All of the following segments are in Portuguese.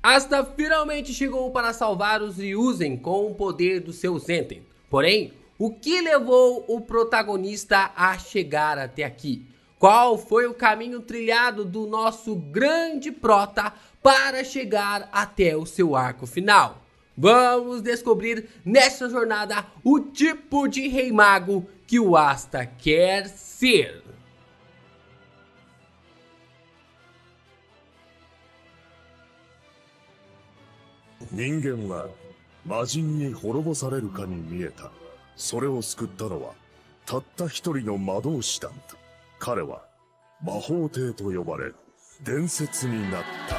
Asta finalmente chegou para salvar os Ryuzen com o poder do seu Zenten. Porém, o que levou o protagonista a chegar até aqui? Qual foi o caminho trilhado do nosso grande prota para chegar até o seu arco final? Vamos descobrir nessa jornada o tipo de Rei Mago que o Asta quer ser. Ninguémは魔人に滅ぼされるかに見えた。それを救ったのはたった一人の魔導士だった。彼は魔法帝と呼ばれ伝説になった。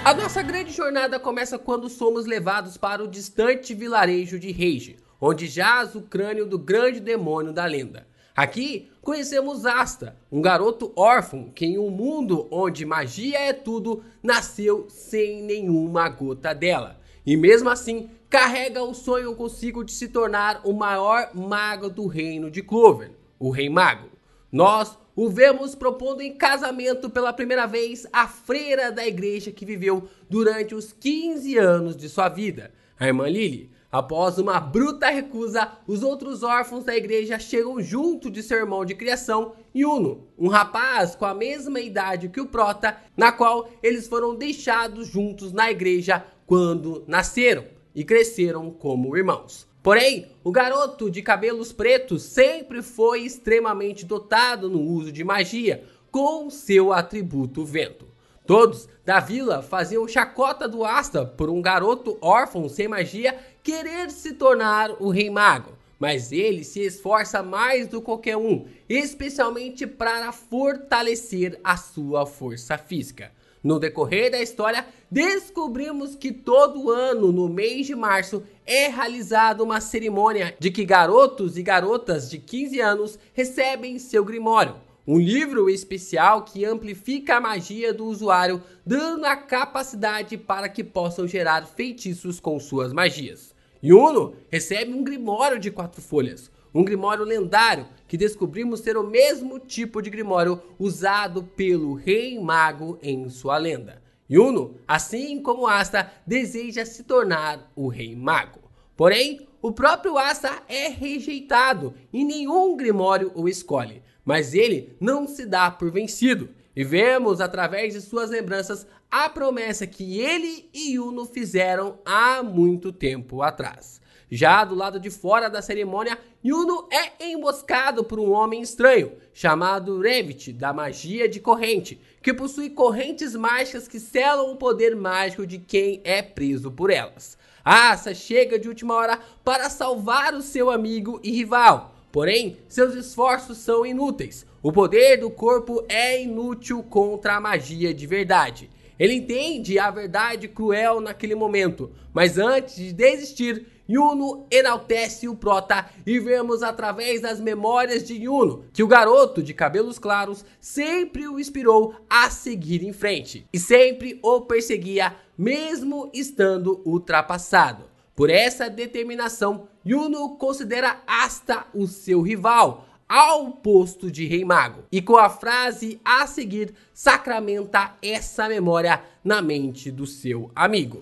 A nossa grande jornada começa quando somos levados para o distante vilarejo de Reiji, onde jaz o crânio do grande demônio da lenda. Aqui conhecemos Asta, um garoto órfão que em um mundo onde magia é tudo, nasceu sem nenhuma gota dela. E mesmo assim, carrega o sonho consigo de se tornar o maior mago do reino de Clover, o Rei Mago. Nós o vemos propondo em casamento pela primeira vez a freira da igreja que viveu durante os 15 anos de sua vida, a irmã Lily. Após uma bruta recusa, os outros órfãos da igreja chegam junto de seu irmão de criação, Yuno, um rapaz com a mesma idade que o prota, na qual eles foram deixados juntos na igreja quando nasceram e cresceram como irmãos. Porém, o garoto de cabelos pretos sempre foi extremamente dotado no uso de magia, com seu atributo vento. Todos da vila faziam chacota do Asta por um garoto órfão sem magia querer se tornar o Rei Mago, mas ele se esforça mais do que qualquer um, especialmente para fortalecer a sua força física. No decorrer da história, descobrimos que todo ano, no mês de março, é realizada uma cerimônia de que garotos e garotas de 15 anos recebem seu grimório, um livro especial que amplifica a magia do usuário, dando a capacidade para que possam gerar feitiços com suas magias. Yuno recebe um grimório de 4 folhas, um grimório lendário que descobrimos ser o mesmo tipo de grimório usado pelo Rei Mago em sua lenda. Yuno, assim como Asta, deseja se tornar o Rei Mago. Porém, o próprio Asta é rejeitado e nenhum grimório o escolhe. Mas ele não se dá por vencido, e vemos através de suas lembranças a promessa que ele e Yuno fizeram há muito tempo atrás. Já do lado de fora da cerimônia, Yuno é emboscado por um homem estranho, chamado Revit, da magia de corrente, que possui correntes mágicas que selam o poder mágico de quem é preso por elas. Asta chega de última hora para salvar o seu amigo e rival. Porém, seus esforços são inúteis. O poder do corpo é inútil contra a magia de verdade. Ele entende a verdade cruel naquele momento, mas antes de desistir, Yuno enaltece o prota e vemos através das memórias de Yuno que o garoto de cabelos claros sempre o inspirou a seguir em frente e sempre o perseguia mesmo estando ultrapassado. Por essa determinação, Yuno considera Asta o seu rival, ao posto de Rei Mago. E com a frase a seguir, sacramenta essa memória na mente do seu amigo.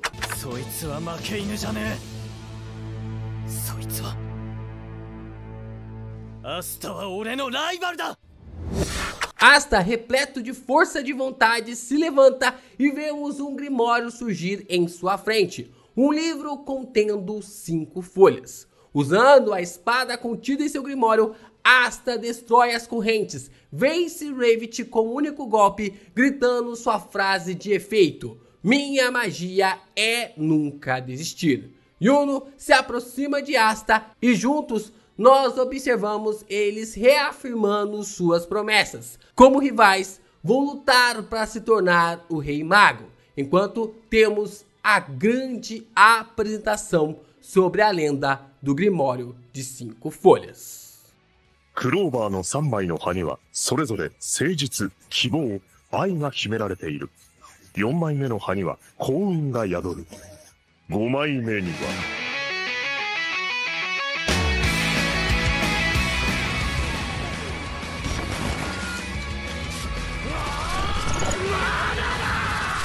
Asta, repleto de força de vontade, se levanta e vemos um grimório surgir em sua frente. Um livro contendo 5 folhas. Usando a espada contida em seu grimório, Asta destrói as correntes, vence Revit com um único golpe, gritando sua frase de efeito: "Minha magia é nunca desistir". Yuno se aproxima de Asta e juntos nós observamos eles reafirmando suas promessas. Como rivais, vão lutar para se tornar o Rei Mago, enquanto temos a grande apresentação sobre a lenda do Grimório de 5 folhas. クローバーの3枚の葉にはそれぞれ誠実、希望、愛が秘められている。4枚目の葉には幸運が宿る。5枚目には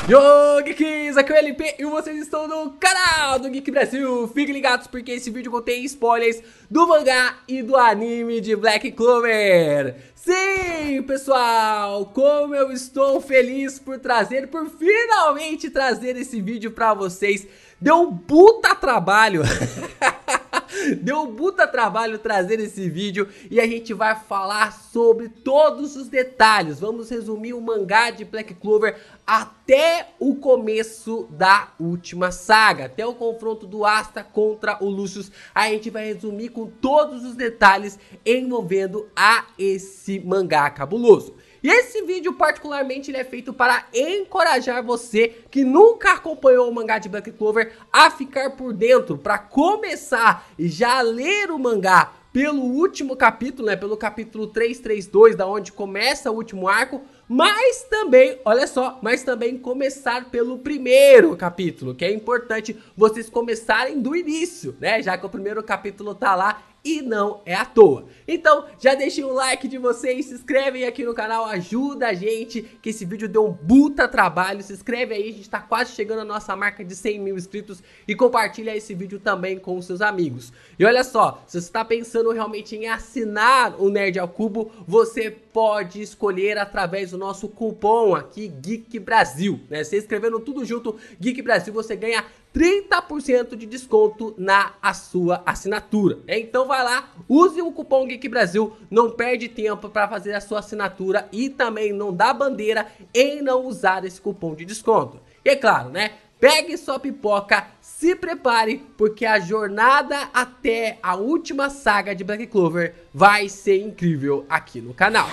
Yo, Geeks, aqui é o LP e vocês estão no canal do Geek Brasil. Fiquem ligados porque esse vídeo contém spoilers do mangá e do anime de Black Clover. Sim, pessoal, como eu estou feliz por finalmente trazer esse vídeo pra vocês. Deu um puta trabalho. Deu um puta trabalho trazer esse vídeo e a gente vai falar sobre todos os detalhes. Vamos resumir o mangá de Black Clover até o começo da última saga, até o confronto do Asta contra o Lucius. A gente vai resumir com todos os detalhes envolvendo esse mangá cabuloso. E esse vídeo particularmente ele é feito para encorajar você que nunca acompanhou o mangá de Black Clover a ficar por dentro, para começar e já ler o mangá pelo último capítulo, pelo capítulo 332, da onde começa o último arco, mas também, olha só, começar pelo primeiro capítulo, que é importante vocês começarem do início, já que o primeiro capítulo tá lá e não é à toa. Então, já deixem o like de vocês, se inscrevem aqui no canal, ajuda a gente, que esse vídeo deu um puta trabalho. Se inscreve aí, a gente tá quase chegando à nossa marca de 100 mil inscritos e compartilha esse vídeo também com os seus amigos. E olha só, se você tá pensando realmente em assinar o Nerd ao Cubo, você pode escolher através do nosso cupom aqui, Geek Brasil, Você escrevendo tudo junto, Geek Brasil, você ganha 30% de desconto na sua assinatura. Então vai lá, use o cupom Geek Brasil, não perde tempo para fazer a sua assinatura e também não dá bandeira em não usar esse cupom de desconto. E é claro, pegue sua pipoca, se prepare, porque a jornada até a última saga de Black Clover vai ser incrível aqui no canal.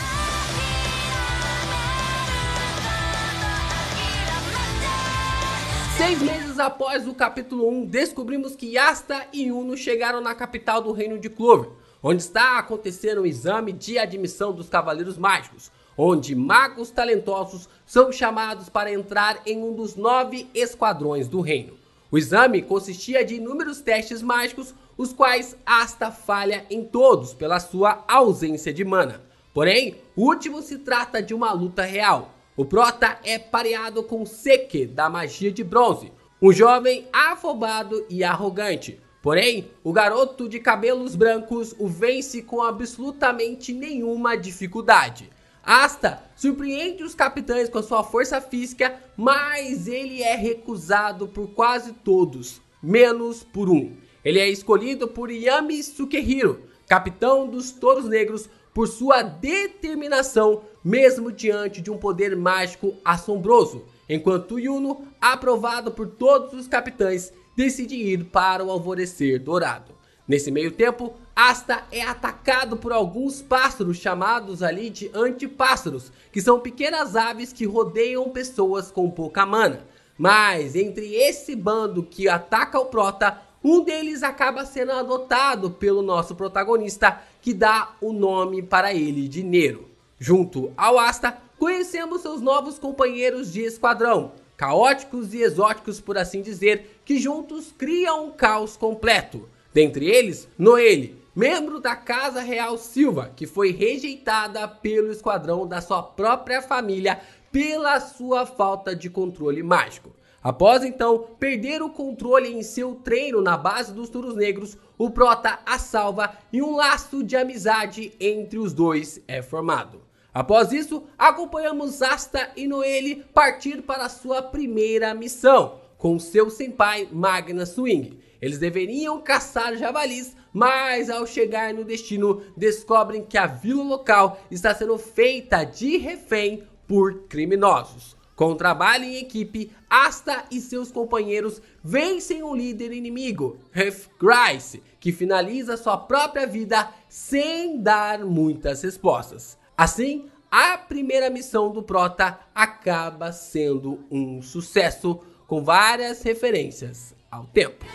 Seis meses após o capítulo 1, descobrimos que Asta e Yuno chegaram na capital do reino de Clover, onde está acontecendo o exame de admissão dos Cavaleiros Mágicos, onde magos talentosos são chamados para entrar em um dos 9 esquadrões do reino. O exame consistia de inúmeros testes mágicos, os quais Asta falha em todos pela sua ausência de mana. Porém, o último se trata de uma luta real. O prota é pareado com Seke, da magia de bronze, um jovem afobado e arrogante. Porém, o garoto de cabelos brancos o vence com absolutamente nenhuma dificuldade. Asta surpreende os capitães com sua força física, mas ele é recusado por quase todos, menos por um. Ele é escolhido por Yami Sukehiro, capitão dos Touros Negros, por sua determinação, mesmo diante de um poder mágico assombroso, enquanto Yuno, aprovado por todos os capitães, decide ir para o Alvorecer Dourado. Nesse meio tempo, Asta é atacado por alguns pássaros chamados ali de antipássaros, que são pequenas aves que rodeiam pessoas com pouca mana. Mas entre esse bando que ataca o prota, um deles acaba sendo adotado pelo nosso protagonista, que dá o nome para ele de Nero. Junto ao Asta, conhecemos seus novos companheiros de esquadrão, caóticos e exóticos por assim dizer, que juntos criam um caos completo. Dentre eles, Noelle, membro da Casa Real Silva, que foi rejeitada pelo esquadrão da sua própria família pela sua falta de controle mágico. Após então perder o controle em seu treino na base dos Touros Negros, o prota a salva e um laço de amizade entre os dois é formado. Após isso, acompanhamos Asta e Noelle partir para sua primeira missão, com seu senpai Magna Swing. Eles deveriam caçar javalis, mas ao chegar no destino, descobrem que a vila local está sendo feita de refém por criminosos. Com trabalho em equipe, Asta e seus companheiros vencem o líder inimigo, Grice, que finaliza sua própria vida sem dar muitas respostas. Assim, a primeira missão do prota acaba sendo um sucesso, com várias referências ao tempo.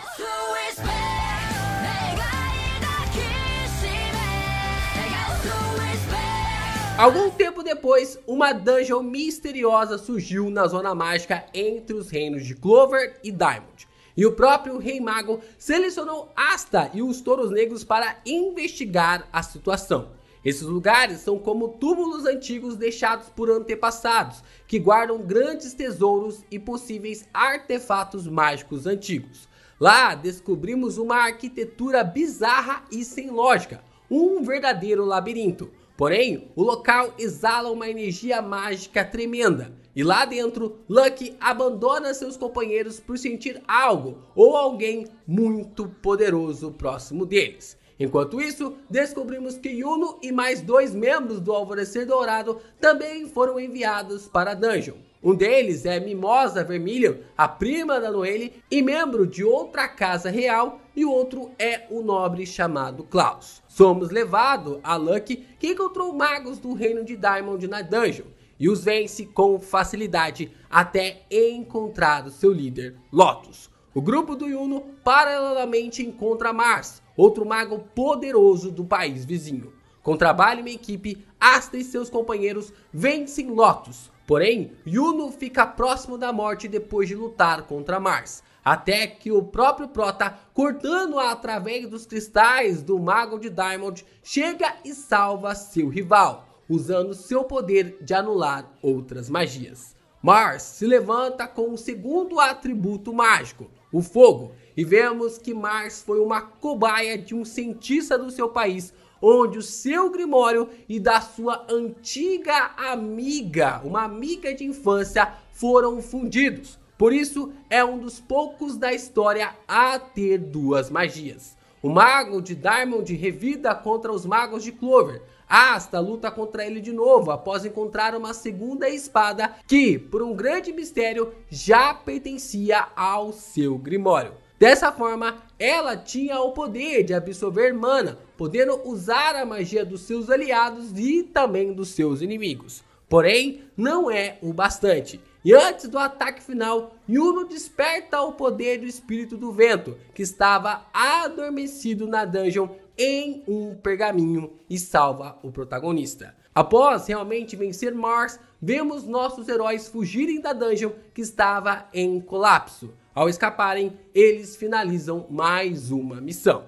Algum tempo depois, uma dungeon misteriosa surgiu na zona mágica entre os reinos de Clover e Diamond. E o próprio Rei Mago selecionou Asta e os Touros Negros para investigar a situação. Esses lugares são como túmulos antigos deixados por antepassados, que guardam grandes tesouros e possíveis artefatos mágicos antigos. Lá descobrimos uma arquitetura bizarra e sem lógica, um verdadeiro labirinto. Porém, o local exala uma energia mágica tremenda. E lá dentro, Lucky abandona seus companheiros por sentir algo ou alguém muito poderoso próximo deles. Enquanto isso, descobrimos que Yuno e mais 2 membros do Alvorecer Dourado também foram enviados para a dungeon. Um deles é Mimosa Vermilion, a prima da Noelle e membro de outra casa real, e o outro é o nobre chamado Klaus. Somos levados a Lucky, que encontrou magos do reino de Diamond na dungeon e os vence com facilidade até encontrar o seu líder, Lotus. O grupo do Yuno paralelamente encontra Mars, outro mago poderoso do país vizinho. Com trabalho em equipe, Asta e seus companheiros vencem Lotus. Porém, Yuno fica próximo da morte depois de lutar contra Mars, até que o próprio Prota, cortando-a através dos cristais do Mago de Diamond, chega e salva seu rival, usando seu poder de anular outras magias. Mars se levanta com o segundo atributo mágico, o fogo, e vemos que Mars foi uma cobaia de um cientista do seu país, onde o seu Grimório e da sua antiga amiga, uma amiga de infância, foram fundidos. Por isso, é um dos poucos da história a ter 2 magias. O Mago de Diamond revida contra os Magos de Clover. Asta luta contra ele de novo após encontrar uma segunda espada que, por um grande mistério, já pertencia ao seu Grimório. Dessa forma, ela tinha o poder de absorver mana, podendo usar a magia dos seus aliados e também dos seus inimigos. Porém, não é o bastante. E antes do ataque final, Yuno desperta o poder do Espírito do Vento, que estava adormecido na dungeon, em um pergaminho, e salva o protagonista. Após realmente vencer Mars, vemos nossos heróis fugirem da dungeon, que estava em colapso. Ao escaparem, eles finalizam mais uma missão.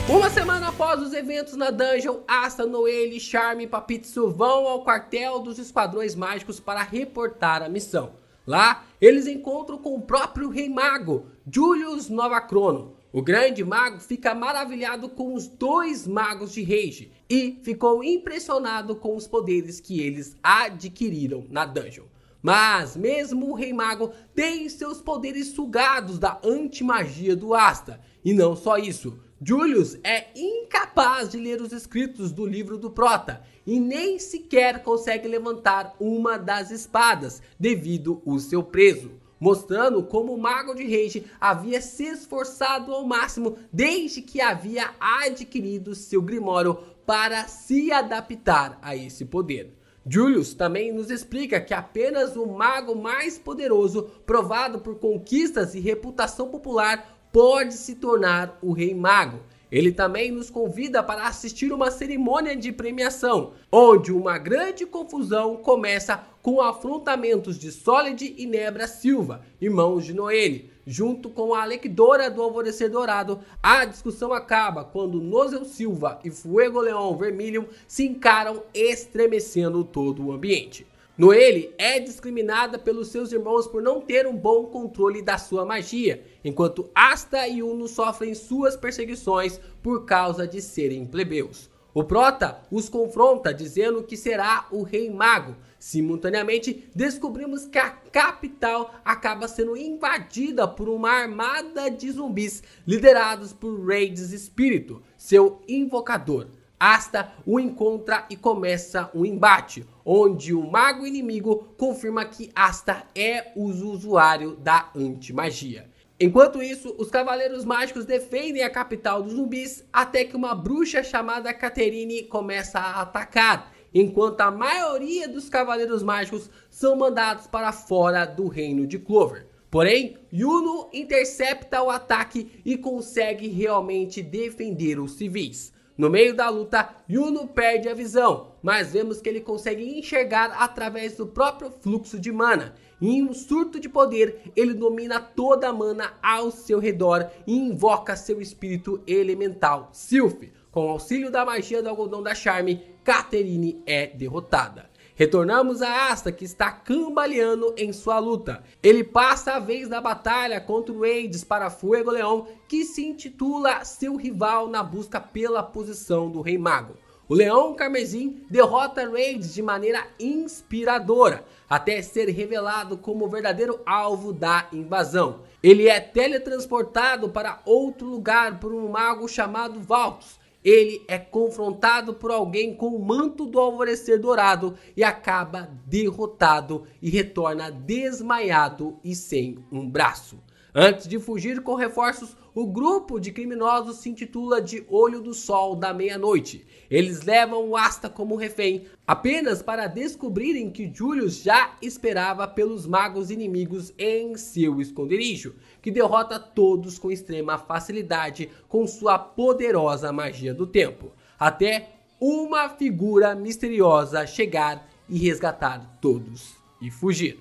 Uma semana após os eventos na dungeon, Asta, Noelle, Charme e Papitsu vão ao quartel dos Esquadrões Mágicos para reportar a missão. Lá, eles encontram com o próprio Rei Mago, Julius Novachrono. O grande mago fica maravilhado com os 2 magos de Rage e ficou impressionado com os poderes que eles adquiriram na dungeon. Mas mesmo o Rei Mago tem seus poderes sugados da antimagia do Asta. E não só isso, Julius é incapaz de ler os escritos do livro do Prota e nem sequer consegue levantar uma das espadas devido ao seu peso, mostrando como o Mago de Rage havia se esforçado ao máximo desde que havia adquirido seu Grimório para se adaptar a esse poder. Julius também nos explica que apenas o mago mais poderoso, provado por conquistas e reputação popular, pode se tornar o Rei Mago. Ele também nos convida para assistir uma cerimônia de premiação, onde uma grande confusão começa com afrontamentos de Solid e Nebra Silva, irmãos de Noelle, junto com a Alecdora do Alvorecer Dourado. A discussão acaba quando Nozel Silva e Fuego Leão Vermilion se encaram, estremecendo todo o ambiente. Noelle é discriminada pelos seus irmãos por não ter um bom controle da sua magia, enquanto Asta e Yuno sofrem suas perseguições por causa de serem plebeus. O Prota os confronta dizendo que será o Rei Mago. Simultaneamente, descobrimos que a capital acaba sendo invadida por uma armada de zumbis liderados por Raids Espírito, seu invocador. Asta o encontra e começa um embate, onde o mago inimigo confirma que Asta é o usuário da antimagia. Enquanto isso, os Cavaleiros Mágicos defendem a capital dos zumbis até que uma bruxa chamada Caterine começa a atacar, enquanto a maioria dos Cavaleiros Mágicos são mandados para fora do reino de Clover. Porém, Yuno intercepta o ataque e consegue realmente defender os civis. No meio da luta, Yuno perde a visão, mas vemos que ele consegue enxergar através do próprio fluxo de mana. e em um surto de poder, ele domina toda a mana ao seu redor e invoca seu espírito elemental, Sylph. Com o auxílio da magia do algodão da Charme, Catherine é derrotada. Retornamos a Asta, que está cambaleando em sua luta. Ele passa a vez da batalha contra o Hades para Fuego Leão, que se intitula seu rival na busca pela posição do Rei Mago. O Leão Carmesim derrota Hades de maneira inspiradora, até ser revelado como o verdadeiro alvo da invasão. Ele é teletransportado para outro lugar por um mago chamado Valtus. Ele é confrontado por alguém com o manto do alvorecer dourado e acaba derrotado e retorna desmaiado e sem um braço. Antes de fugir com reforços, o grupo de criminosos se intitula de Olho do Sol da Meia-Noite. Eles levam o Asta como refém, apenas para descobrirem que Julius já esperava pelos magos inimigos em seu esconderijo, que derrota todos com extrema facilidade com sua poderosa magia do tempo, até uma figura misteriosa chegar e resgatar todos e fugir.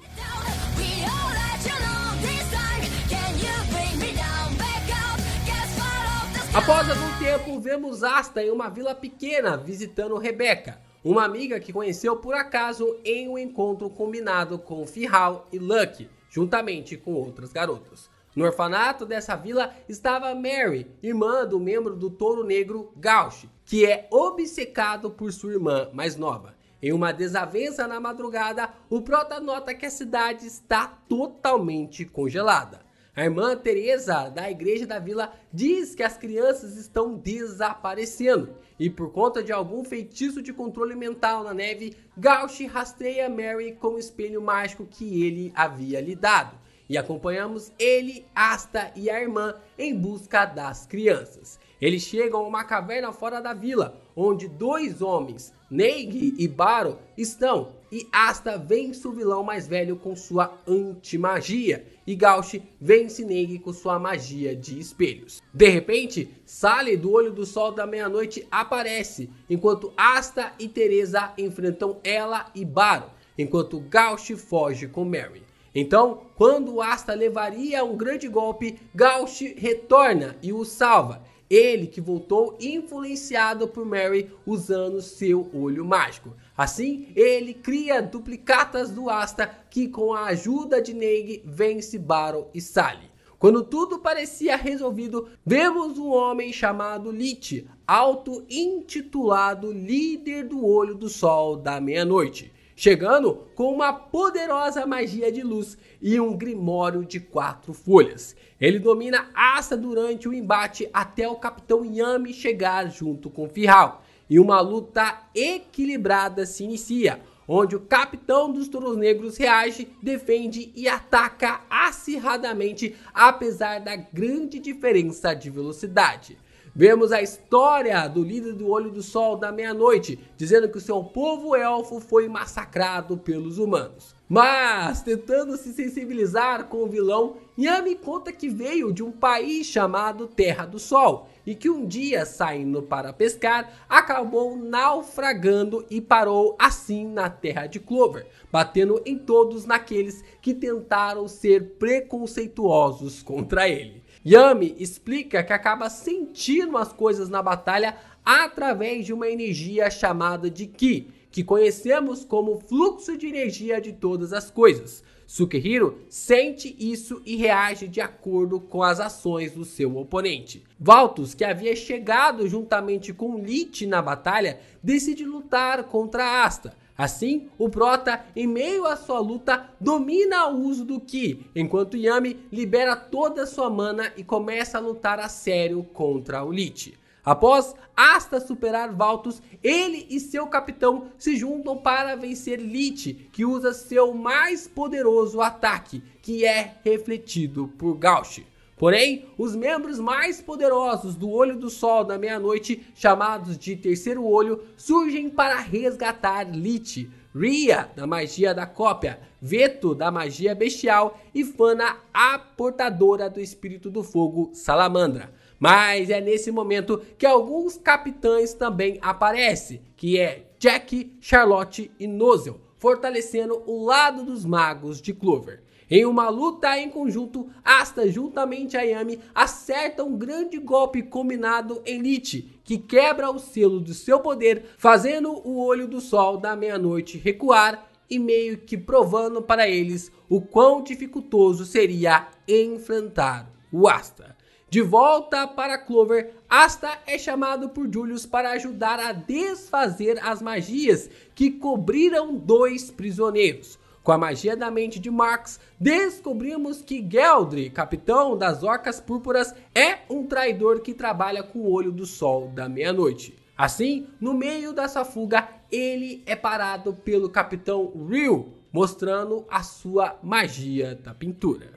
Após algum tempo, vemos Asta em uma vila pequena visitando Rebecca, uma amiga que conheceu por acaso em um encontro combinado com Firhal e Lucky, juntamente com outras garotas. No orfanato dessa vila estava Mary, irmã do membro do Touro Negro Gauch, que é obcecado por sua irmã mais nova. Em uma desavença na madrugada, o prota nota que a cidade está totalmente congelada. A irmã Teresa, da igreja da vila, diz que as crianças estão desaparecendo. E por conta de algum feitiço de controle mental na neve, Gauch rastreia Mary com o espelho mágico que ele havia lhe dado. E acompanhamos ele, Asta e a irmã em busca das crianças. Eles chegam a uma caverna fora da vila, onde dois homens, Neig e Baro, estão. E Asta vence o vilão mais velho com sua anti-magia. E Gauch vence Neig com sua magia de espelhos. De repente, Sally do Olho do Sol da Meia-Noite aparece, enquanto Asta e Teresa enfrentam ela e Baro, enquanto Gauch foge com Mary. Então, quando Asta levaria um grande golpe, Gauch retorna e o salva. Ele que voltou influenciado por Mary usando seu olho mágico. Assim, ele cria duplicatas do Asta que com a ajuda de Neig vence Baro e Sally. Quando tudo parecia resolvido, vemos um homem chamado Lich, auto-intitulado líder do Olho do Sol da Meia-Noite, chegando com uma poderosa magia de luz e um grimório de 4 folhas. Ele domina Asta durante o embate até o Capitão Yami chegar junto com Firhal. E uma luta equilibrada se inicia, onde o Capitão dos Touros Negros reage, defende e ataca acirradamente, apesar da grande diferença de velocidade. Vemos a história do líder do Olho do Sol da Meia-Noite, dizendo que o seu povo elfo foi massacrado pelos humanos. Mas, tentando se sensibilizar com o vilão, Yami conta que veio de um país chamado Terra do Sol, e que um dia, saindo para pescar, acabou naufragando e parou assim na Terra de Clover, batendo em todos naqueles que tentaram ser preconceituosos contra ele. Yami explica que acaba sentindo as coisas na batalha através de uma energia chamada de Ki, que conhecemos como fluxo de energia de todas as coisas. Sukehiro sente isso e reage de acordo com as ações do seu oponente. Valtus, que havia chegado juntamente com Lich na batalha, decide lutar contra Asta. Assim, o prota, em meio à sua luta, domina o uso do Ki, enquanto Yami libera toda a sua mana e começa a lutar a sério contra o Lich. Após Asta superar Valtus, ele e seu capitão se juntam para vencer Lich, que usa seu mais poderoso ataque, que é refletido por Gauch. Porém, os membros mais poderosos do Olho do Sol da Meia-Noite, chamados de Terceiro Olho, surgem para resgatar Lich. Rhea, da magia da cópia, Veto, da magia bestial e Fana, a portadora do espírito do fogo Salamandra. Mas é nesse momento que alguns capitães também aparecem, que é Jack, Charlotte e Nozel, fortalecendo o lado dos magos de Clover. Em uma luta em conjunto, Asta juntamente a Yami acerta um grande golpe combinado em Lich, que quebra o selo do seu poder, fazendo o olho do sol da meia-noite recuar e meio que provando para eles o quão dificultoso seria enfrentar o Asta. De volta para Clover, Asta é chamado por Julius para ajudar a desfazer as magias que cobriram 2 prisioneiros. Com a magia da mente de Marx, descobrimos que Geldry, capitão das Orcas Púrpuras, é um traidor que trabalha com o olho do sol da meia-noite. Assim, no meio dessa fuga, ele é parado pelo capitão Ryu, mostrando a sua magia da pintura.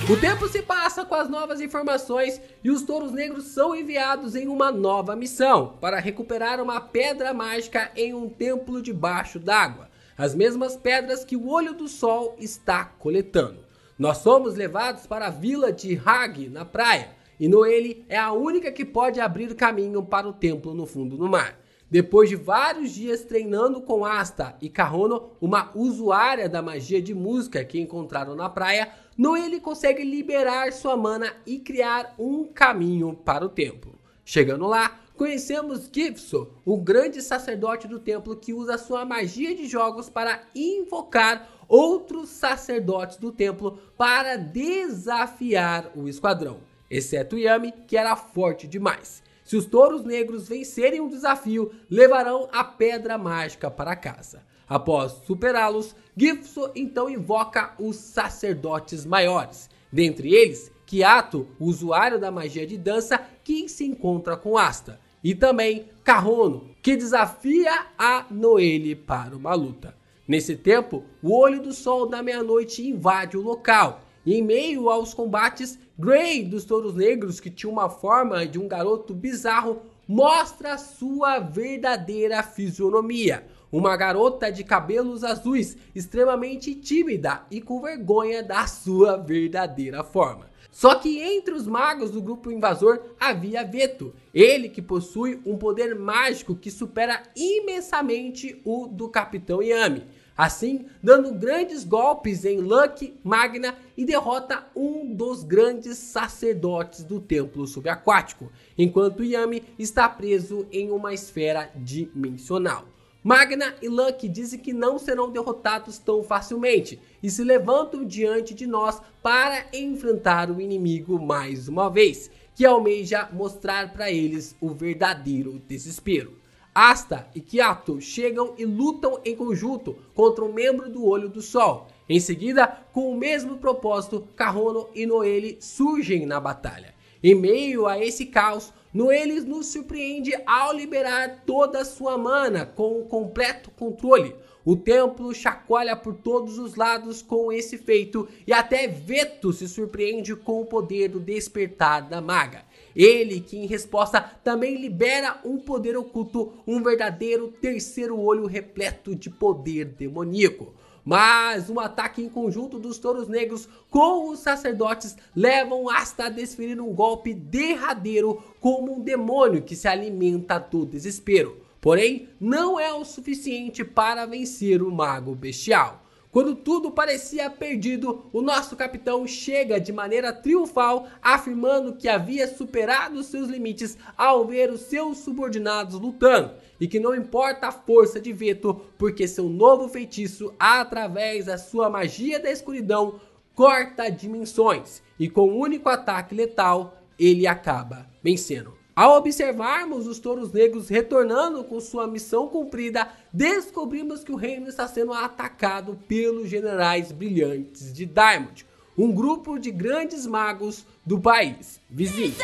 O tempo se passa com as novas informações e os touros negros são enviados em uma nova missão para recuperar uma pedra mágica em um templo debaixo d'água, as mesmas pedras que o olho do sol está coletando. Nós somos levados para a vila de Hag na praia e Noelle é a única que pode abrir caminho para o templo no fundo do mar. Depois de vários dias treinando com Asta e Kahono, uma usuária da magia de música que encontraram na praia, Noelle consegue liberar sua mana e criar um caminho para o templo. Chegando lá, conhecemos Gifso, o grande sacerdote do templo que usa sua magia de jogos para invocar outros sacerdotes do templo para desafiar o esquadrão, exceto Yami, que era forte demais. Se os touros negros vencerem o desafio, levarão a pedra mágica para casa. Após superá-los, Gifso então invoca os sacerdotes maiores. Dentre eles, Kiato, o usuário da magia de dança, que se encontra com Asta. E também Kahono, que desafia a Noelle para uma luta. Nesse tempo, o olho do sol da meia-noite invade o local. E em meio aos combates, Gray dos Touros Negros, que tinha uma forma de um garoto bizarro, mostra sua verdadeira fisionomia. Uma garota de cabelos azuis, extremamente tímida e com vergonha da sua verdadeira forma. Só que entre os magos do grupo invasor havia Veto, ele que possui um poder mágico que supera imensamente o do Capitão Yami. Assim, dando grandes golpes em Lucky, Magna e derrota um dos grandes sacerdotes do templo subaquático, enquanto Yami está preso em uma esfera dimensional. Magna e Lucky dizem que não serão derrotados tão facilmente e se levantam diante de nós para enfrentar o inimigo mais uma vez, que almeja mostrar para eles o verdadeiro desespero. Asta e Kiato chegam e lutam em conjunto contra um membro do Olho do Sol. Em seguida, com o mesmo propósito, Kahono e Noelle surgem na batalha. Em meio a esse caos, Noelle nos surpreende ao liberar toda a sua mana com um completo controle. O templo chacoalha por todos os lados com esse feito e até Veto se surpreende com o poder do despertar da maga. Ele que em resposta também libera um poder oculto, um verdadeiro terceiro olho repleto de poder demoníaco. Mas um ataque em conjunto dos touros negros com os sacerdotes levam Asta a desferir um golpe derradeiro como um demônio que se alimenta do desespero. Porém, não é o suficiente para vencer o mago bestial. Quando tudo parecia perdido, o nosso capitão chega de maneira triunfal, afirmando que havia superado seus limites ao ver os seus subordinados lutando, e que não importa a força de Veto, porque seu novo feitiço, através da sua magia da escuridão, corta dimensões, e com um único ataque letal, ele acaba vencendo. Ao observarmos os touros negros retornando com sua missão cumprida, descobrimos que o reino está sendo atacado pelos generais brilhantes de Diamond, um grupo de grandes magos do país vizinho.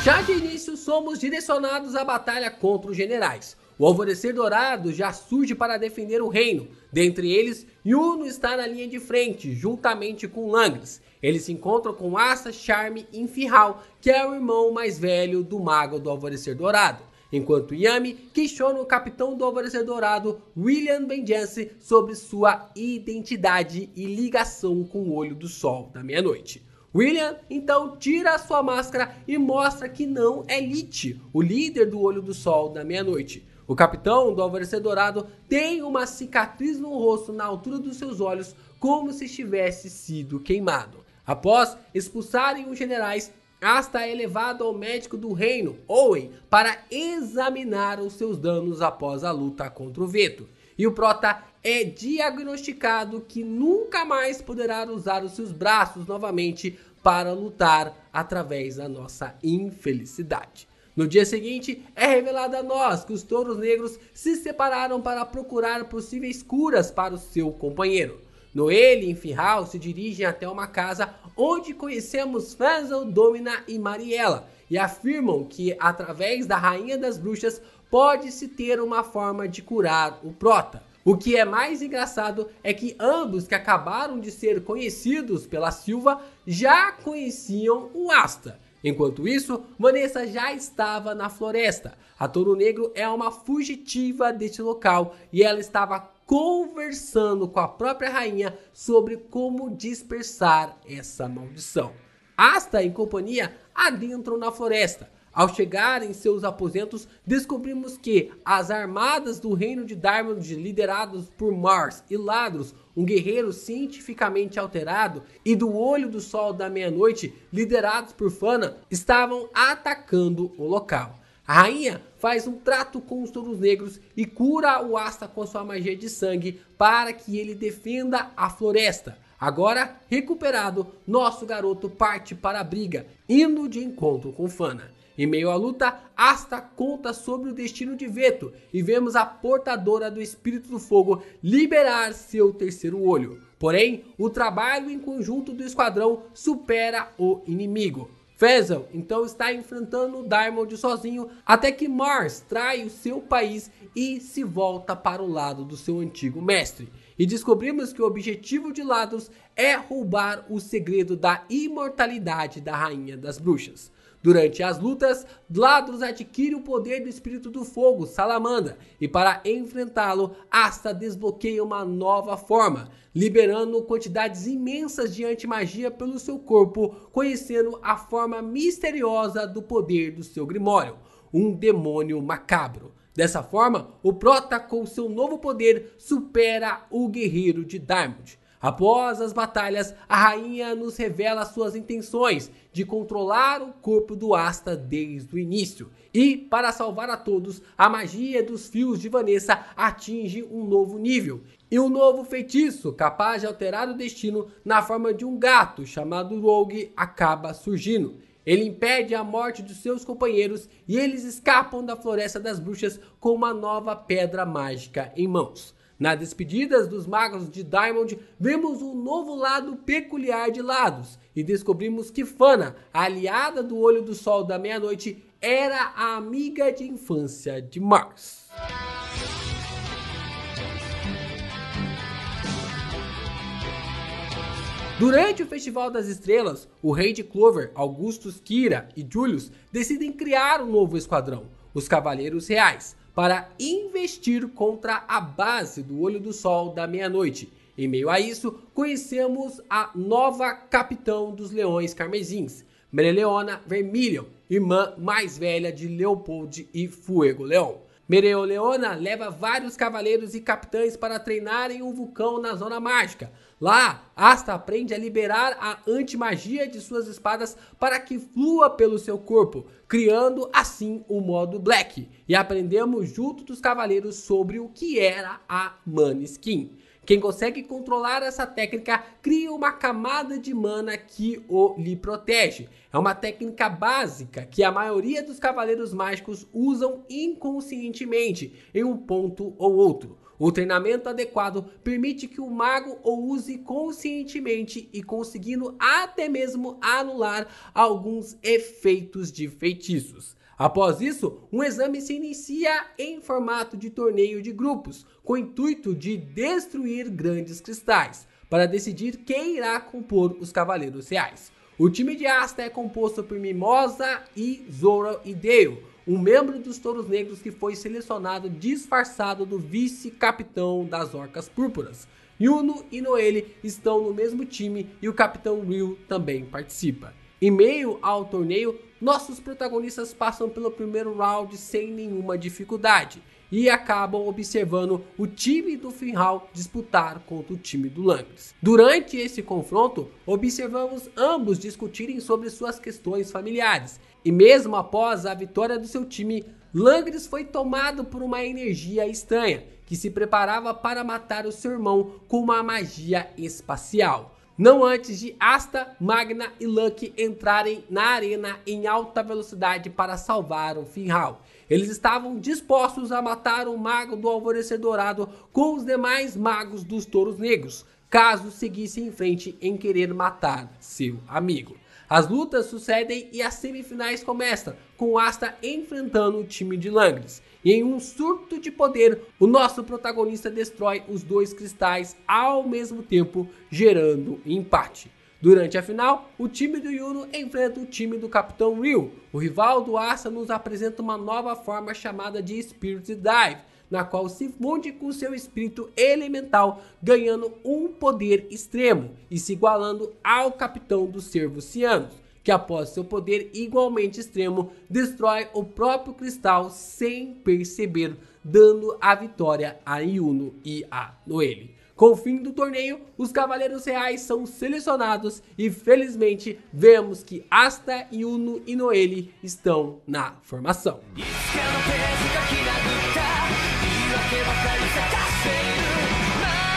Já de início, somos direcionados à batalha contra os generais. O Alvorecer Dourado já surge para defender o reino. Dentre eles, Yuno está na linha de frente, juntamente com Langris. Eles se encontram com Asa, Charme e Infihal, que é o irmão mais velho do mago do Alvorecer Dourado. enquanto Yami questiona o capitão do Alvorecer Dourado, William Vengeance, sobre sua identidade e ligação com o Olho do Sol da Meia-Noite. William então tira a sua máscara e mostra que não é Lich, o líder do Olho do Sol da Meia-Noite. O capitão do Alvorecer Dourado tem uma cicatriz no rosto na altura dos seus olhos, como se tivesse sido queimado. Após expulsarem os generais, Asta é levado ao médico do reino, Owen, para examinar os seus danos após a luta contra o Veto. E o Prota é diagnosticado que nunca mais poderá usar os seus braços novamente para lutar através da nossa infelicidade. No dia seguinte, é revelado a nós que os Touros Negros se separaram para procurar possíveis curas para o seu companheiro. Noelle e Enfirral se dirigem até uma casa onde conhecemos Fezzel, Domina e Mariella e afirmam que através da Rainha das Bruxas pode-se ter uma forma de curar o Prota. O que é mais engraçado é que ambos que acabaram de ser conhecidos pela Silva já conheciam o Asta. Enquanto isso, Vanessa já estava na floresta. A Touro Negro é uma fugitiva deste local e ela estava conversando com a própria rainha sobre como dispersar essa maldição. Asta e companhia adentram na floresta. Ao chegar em seus aposentos, descobrimos que as armadas do reino de Diamond, liderados por Mars e Ladros, um guerreiro cientificamente alterado, e do Olho do Sol da Meia-Noite, liderados por Fana, estavam atacando o local. A rainha faz um trato com os Touros Negros e cura o Asta com sua magia de sangue para que ele defenda a floresta. Agora, recuperado, nosso garoto parte para a briga, indo de encontro com Fana. Em meio à luta, Asta conta sobre o destino de Veto e vemos a portadora do Espírito do Fogo liberar seu terceiro olho. Porém, o trabalho em conjunto do esquadrão supera o inimigo. Fezzel então está enfrentando o Diamond sozinho até que Mars trai o seu país e se volta para o lado do seu antigo mestre. E descobrimos que o objetivo de Ladros é roubar o segredo da imortalidade da Rainha das Bruxas. Durante as lutas, Ladros adquire o poder do Espírito do Fogo, Salamandra, e para enfrentá-lo, Asta desbloqueia uma nova forma, liberando quantidades imensas de antimagia pelo seu corpo, conhecendo a forma misteriosa do poder do seu Grimório, um demônio macabro. Dessa forma, o Prota, com seu novo poder, supera o guerreiro de Diamond. Após as batalhas, a rainha nos revela suas intenções de controlar o corpo do Asta desde o início. E, para salvar a todos, a magia dos fios de Vanessa atinge um novo nível. E um novo feitiço, capaz de alterar o destino na forma de um gato chamado Rogue, acaba surgindo. Ele impede a morte dos seus companheiros e eles escapam da Floresta das Bruxas com uma nova pedra mágica em mãos. Nas despedidas dos magos de Diamond, vemos um novo lado peculiar de Ladros e descobrimos que Fana, a aliada do Olho do Sol da Meia-Noite, era a amiga de infância de Mars. Durante o Festival das Estrelas, o Rei de Clover, Augustus, Kira e Julius decidem criar um novo esquadrão, os Cavaleiros Reais, para investir contra a base do Olho do Sol da Meia-Noite. Em meio a isso, conhecemos a nova capitão dos Leões Carmesins, Mereoleona Vermilion, irmã mais velha de Leopold e Fuego Leão. Mereoleona leva vários cavaleiros e capitães para treinarem um vulcão na Zona Mágica. Lá, Asta aprende a liberar a antimagia de suas espadas para que flua pelo seu corpo, criando assim o modo Black. E aprendemos junto dos cavaleiros sobre o que era a Mana Skin. Quem consegue controlar essa técnica cria uma camada de mana que lhe protege. É uma técnica básica que a maioria dos cavaleiros mágicos usam inconscientemente em um ponto ou outro. O treinamento adequado permite que o mago o use conscientemente e conseguindo até mesmo anular alguns efeitos de feitiços. Após isso, um exame se inicia em formato de torneio de grupos, com o intuito de destruir grandes cristais, para decidir quem irá compor os Cavaleiros Reais. O time de Asta é composto por Mimosa e Zora e Dale, um membro dos Touros Negros que foi selecionado disfarçado do vice-capitão das Orcas Púrpuras. Yuno e Noelle estão no mesmo time e o Capitão Ryu também participa. Em meio ao torneio, nossos protagonistas passam pelo primeiro round sem nenhuma dificuldade e acabam observando o time do Finral disputar contra o time do Langris. Durante esse confronto, observamos ambos discutirem sobre suas questões familiares e mesmo após a vitória do seu time, Langris foi tomado por uma energia estranha que se preparava para matar o seu irmão com uma magia espacial. Não antes de Asta, Magna e Lucky entrarem na arena em alta velocidade para salvar o Finral. Eles estavam dispostos a matar o Mago do Alvorecer Dourado com os demais magos dos Touros Negros, caso seguissem em frente em querer matar seu amigo. As lutas sucedem e as semifinais começam, com Asta enfrentando o time de Langris. E em um surto de poder, o nosso protagonista destrói os dois cristais ao mesmo tempo, gerando empate. Durante a final, o time do Yuno enfrenta o time do Capitão Ryu. O rival do Asta nos apresenta uma nova forma chamada de Spirit Dive, na qual se funde com seu espírito elemental, ganhando um poder extremo e se igualando ao Capitão dos Cervos Cianos, que após seu poder igualmente extremo, destrói o próprio cristal sem perceber, dando a vitória a Yuno e a Noelle. Com o fim do torneio, os Cavaleiros Reais são selecionados e felizmente vemos que Asta, Yuno e Noelle estão na formação.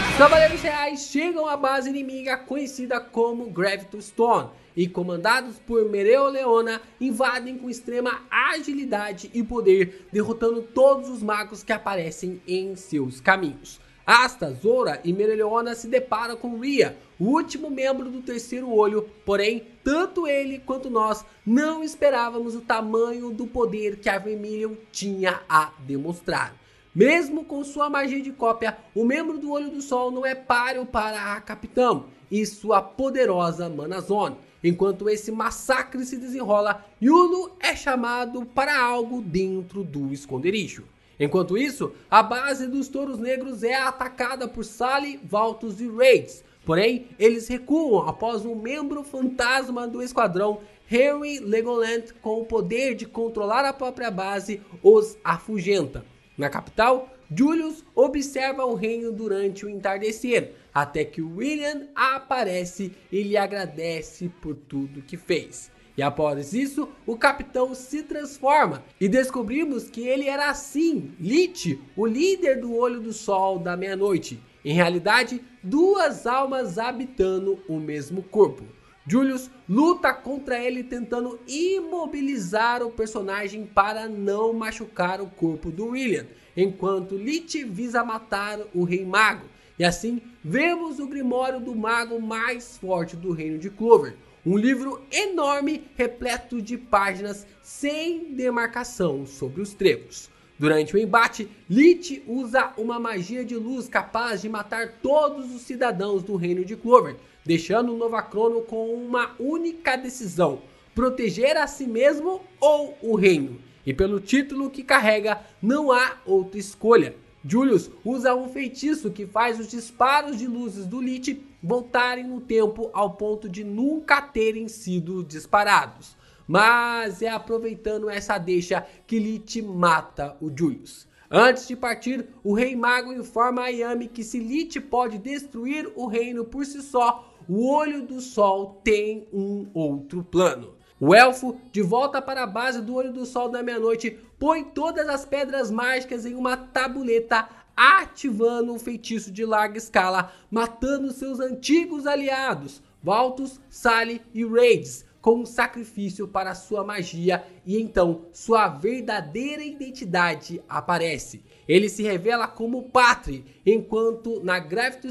Os Cavaleiros Reais chegam à base inimiga conhecida como Graviton e comandados por Mereoleona invadem com extrema agilidade e poder, derrotando todos os magos que aparecem em seus caminhos. Asta, Zora e Mereoleona se deparam com Ria, o último membro do Terceiro Olho, porém, tanto ele quanto nós não esperávamos o tamanho do poder que a Vermilion tinha a demonstrar. Mesmo com sua magia de cópia, o membro do Olho do Sol não é páreo para a Capitão e sua poderosa Mana Zone. Enquanto esse massacre se desenrola, Yuno é chamado para algo dentro do esconderijo. Enquanto isso, a base dos Touros Negros é atacada por Sally, Valtus e Raids. Porém, eles recuam após um membro fantasma do esquadrão, Henry Legoland, com o poder de controlar a própria base, os afugenta. Na capital, Julius observa o reino durante o entardecer, até que William aparece e lhe agradece por tudo que fez. E após isso, o capitão se transforma e descobrimos que ele era sim, Lich, o líder do Olho do Sol da Meia-Noite. Em realidade, duas almas habitando o mesmo corpo. Julius luta contra ele tentando imobilizar o personagem para não machucar o corpo do William, enquanto Lich visa matar o Rei Mago. E assim, vemos o Grimório do Mago mais forte do Reino de Clover. Um livro enorme, repleto de páginas sem demarcação sobre os trevos. Durante o embate, Lich usa uma magia de luz capaz de matar todos os cidadãos do Reino de Clover, deixando o Novacrono com uma única decisão: proteger a si mesmo ou o reino. E pelo título que carrega, não há outra escolha. Julius usa um feitiço que faz os disparos de luzes do Lich voltarem no tempo ao ponto de nunca terem sido disparados. Mas é aproveitando essa deixa que Lich mata o Julius. Antes de partir, o Rei Mago informa a Yami que se Lich pode destruir o reino por si só, o Olho do Sol tem um outro plano. O elfo, de volta para a base do Olho do Sol da Meia-Noite, põe todas as pedras mágicas em uma tabuleta, ativando um feitiço de larga escala, matando seus antigos aliados, Valtus, Sally e Raids, com um sacrifício para sua magia, e então sua verdadeira identidade aparece. Ele se revela como Patri, enquanto na Graviton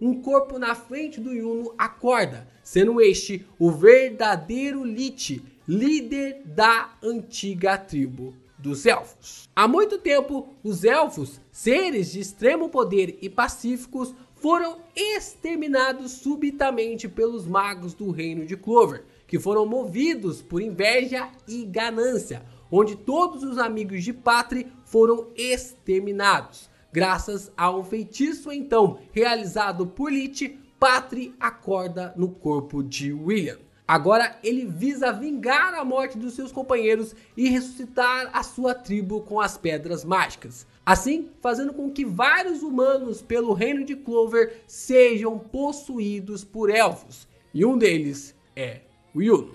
um corpo na frente do Yuno acorda, sendo este o verdadeiro Lich, líder da antiga tribo dos elfos. Há muito tempo, os elfos, seres de extremo poder e pacíficos, foram exterminados subitamente pelos magos do Reino de Clover, que foram movidos por inveja e ganância. onde todos os amigos de Patri foram exterminados. Graças a um feitiço então realizado por Lich, Patri acorda no corpo de William. Agora ele visa vingar a morte dos seus companheiros e ressuscitar a sua tribo com as pedras mágicas. Assim, fazendo com que vários humanos pelo reino de Clover sejam possuídos por elfos. E um deles é o Yuno.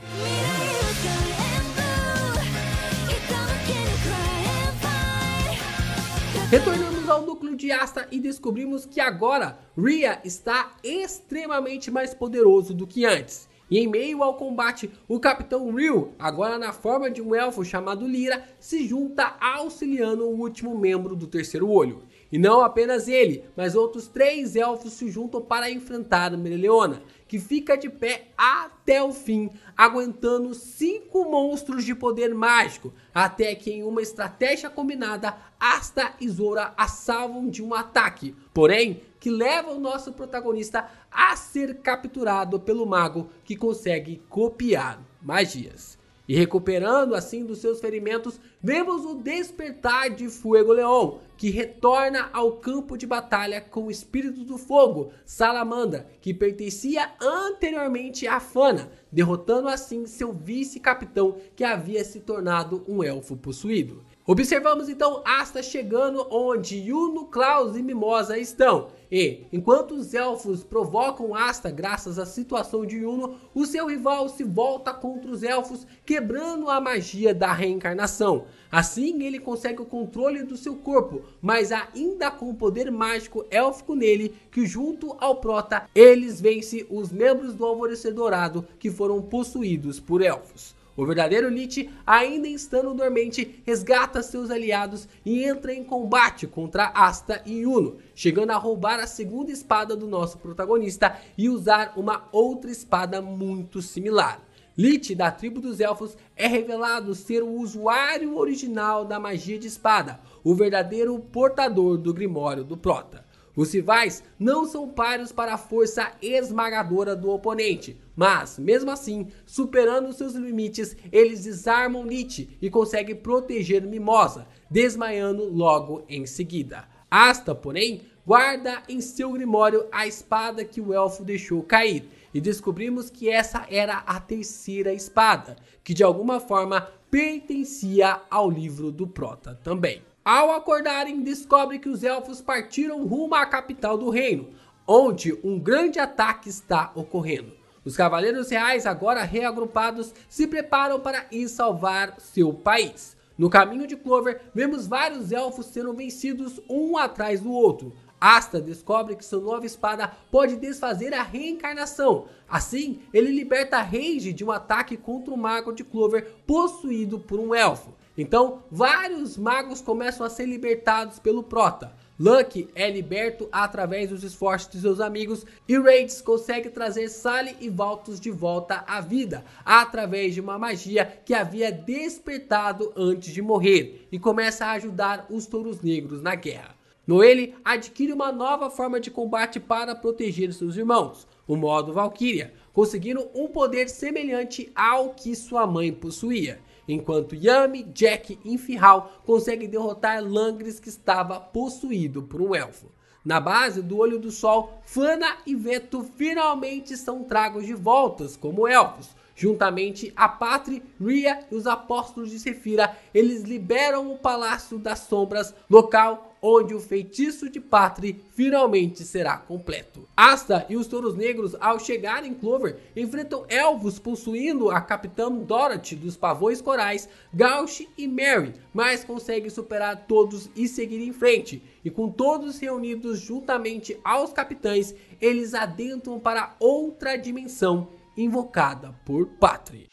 Retornamos ao núcleo de Asta e descobrimos que agora Rhea está extremamente mais poderoso do que antes. E em meio ao combate, o Capitão Ryu, agora na forma de um elfo chamado Lyra, se junta auxiliando o último membro do Terceiro Olho. E não apenas ele, mas outros 3 elfos se juntam para enfrentar Mereoleona, que fica de pé até o fim, aguentando 5 monstros de poder mágico, até que em uma estratégia combinada, Asta e Zora a salvam de um ataque, porém que leva o nosso protagonista a ser capturado pelo mago que consegue copiar magias. E recuperando assim dos seus ferimentos, vemos o despertar de Fuegoleon, que retorna ao campo de batalha com o espírito do fogo, Salamandra, que pertencia anteriormente a Fana, derrotando assim seu vice-capitão que havia se tornado um elfo possuído. Observamos então Asta chegando onde Yuno, Klaus e Mimosa estão. E, enquanto os elfos provocam Asta graças à situação de Yuno, o seu rival se volta contra os elfos, quebrando a magia da reencarnação. Assim, ele consegue o controle do seu corpo, mas ainda com o poder mágico élfico nele, que junto ao Prota, eles vencem os membros do Alvorecer Dourado que foram possuídos por elfos. O verdadeiro Lich, ainda estando dormente, resgata seus aliados e entra em combate contra Asta e Yuno, chegando a roubar a segunda espada do nosso protagonista e usar uma outra espada muito similar. Lich, da tribo dos elfos, é revelado ser o usuário original da magia de espada, o verdadeiro portador do Grimório do Prota. Os rivais não são páreos para a força esmagadora do oponente, mas, mesmo assim, superando seus limites, eles desarmam Lich e conseguem proteger Mimosa, desmaiando logo em seguida. Asta, porém, guarda em seu grimório a espada que o elfo deixou cair, e descobrimos que essa era a terceira espada, que de alguma forma pertencia ao livro do Prota também. Ao acordarem, descobre que os elfos partiram rumo à capital do reino, onde um grande ataque está ocorrendo. Os cavaleiros reais, agora reagrupados, se preparam para ir salvar seu país. No caminho de Clover, vemos vários elfos sendo vencidos um atrás do outro. Asta descobre que sua nova espada pode desfazer a reencarnação. Assim, ele liberta Rage de um ataque contra o mago de Clover possuído por um elfo. Então, vários magos começam a ser libertados pelo Prota. Lucky é liberto através dos esforços de seus amigos e Raids consegue trazer Sally e Valtus de volta à vida através de uma magia que havia despertado antes de morrer e começa a ajudar os Touros Negros na guerra. Noelle adquire uma nova forma de combate para proteger seus irmãos, o modo Valkyria, conseguindo um poder semelhante ao que sua mãe possuía. Enquanto Yami, Jack e Infihal conseguem derrotar Langris, que estava possuído por um elfo. Na base do Olho do Sol, Fana e Veto finalmente são tragos de voltas como elfos. Juntamente a Patri, Rhea e os apóstolos de Sephira, eles liberam o Palácio das Sombras, local onde o feitiço de Patri finalmente será completo. Asta e os Touros Negros, ao chegarem em Clover, enfrentam elfos possuindo a Capitã Dorothy dos Pavões Corais, Gauch e Mary, mas conseguem superar todos e seguir em frente. E com todos reunidos juntamente aos capitães, eles adentram para outra dimensão invocada por Patri.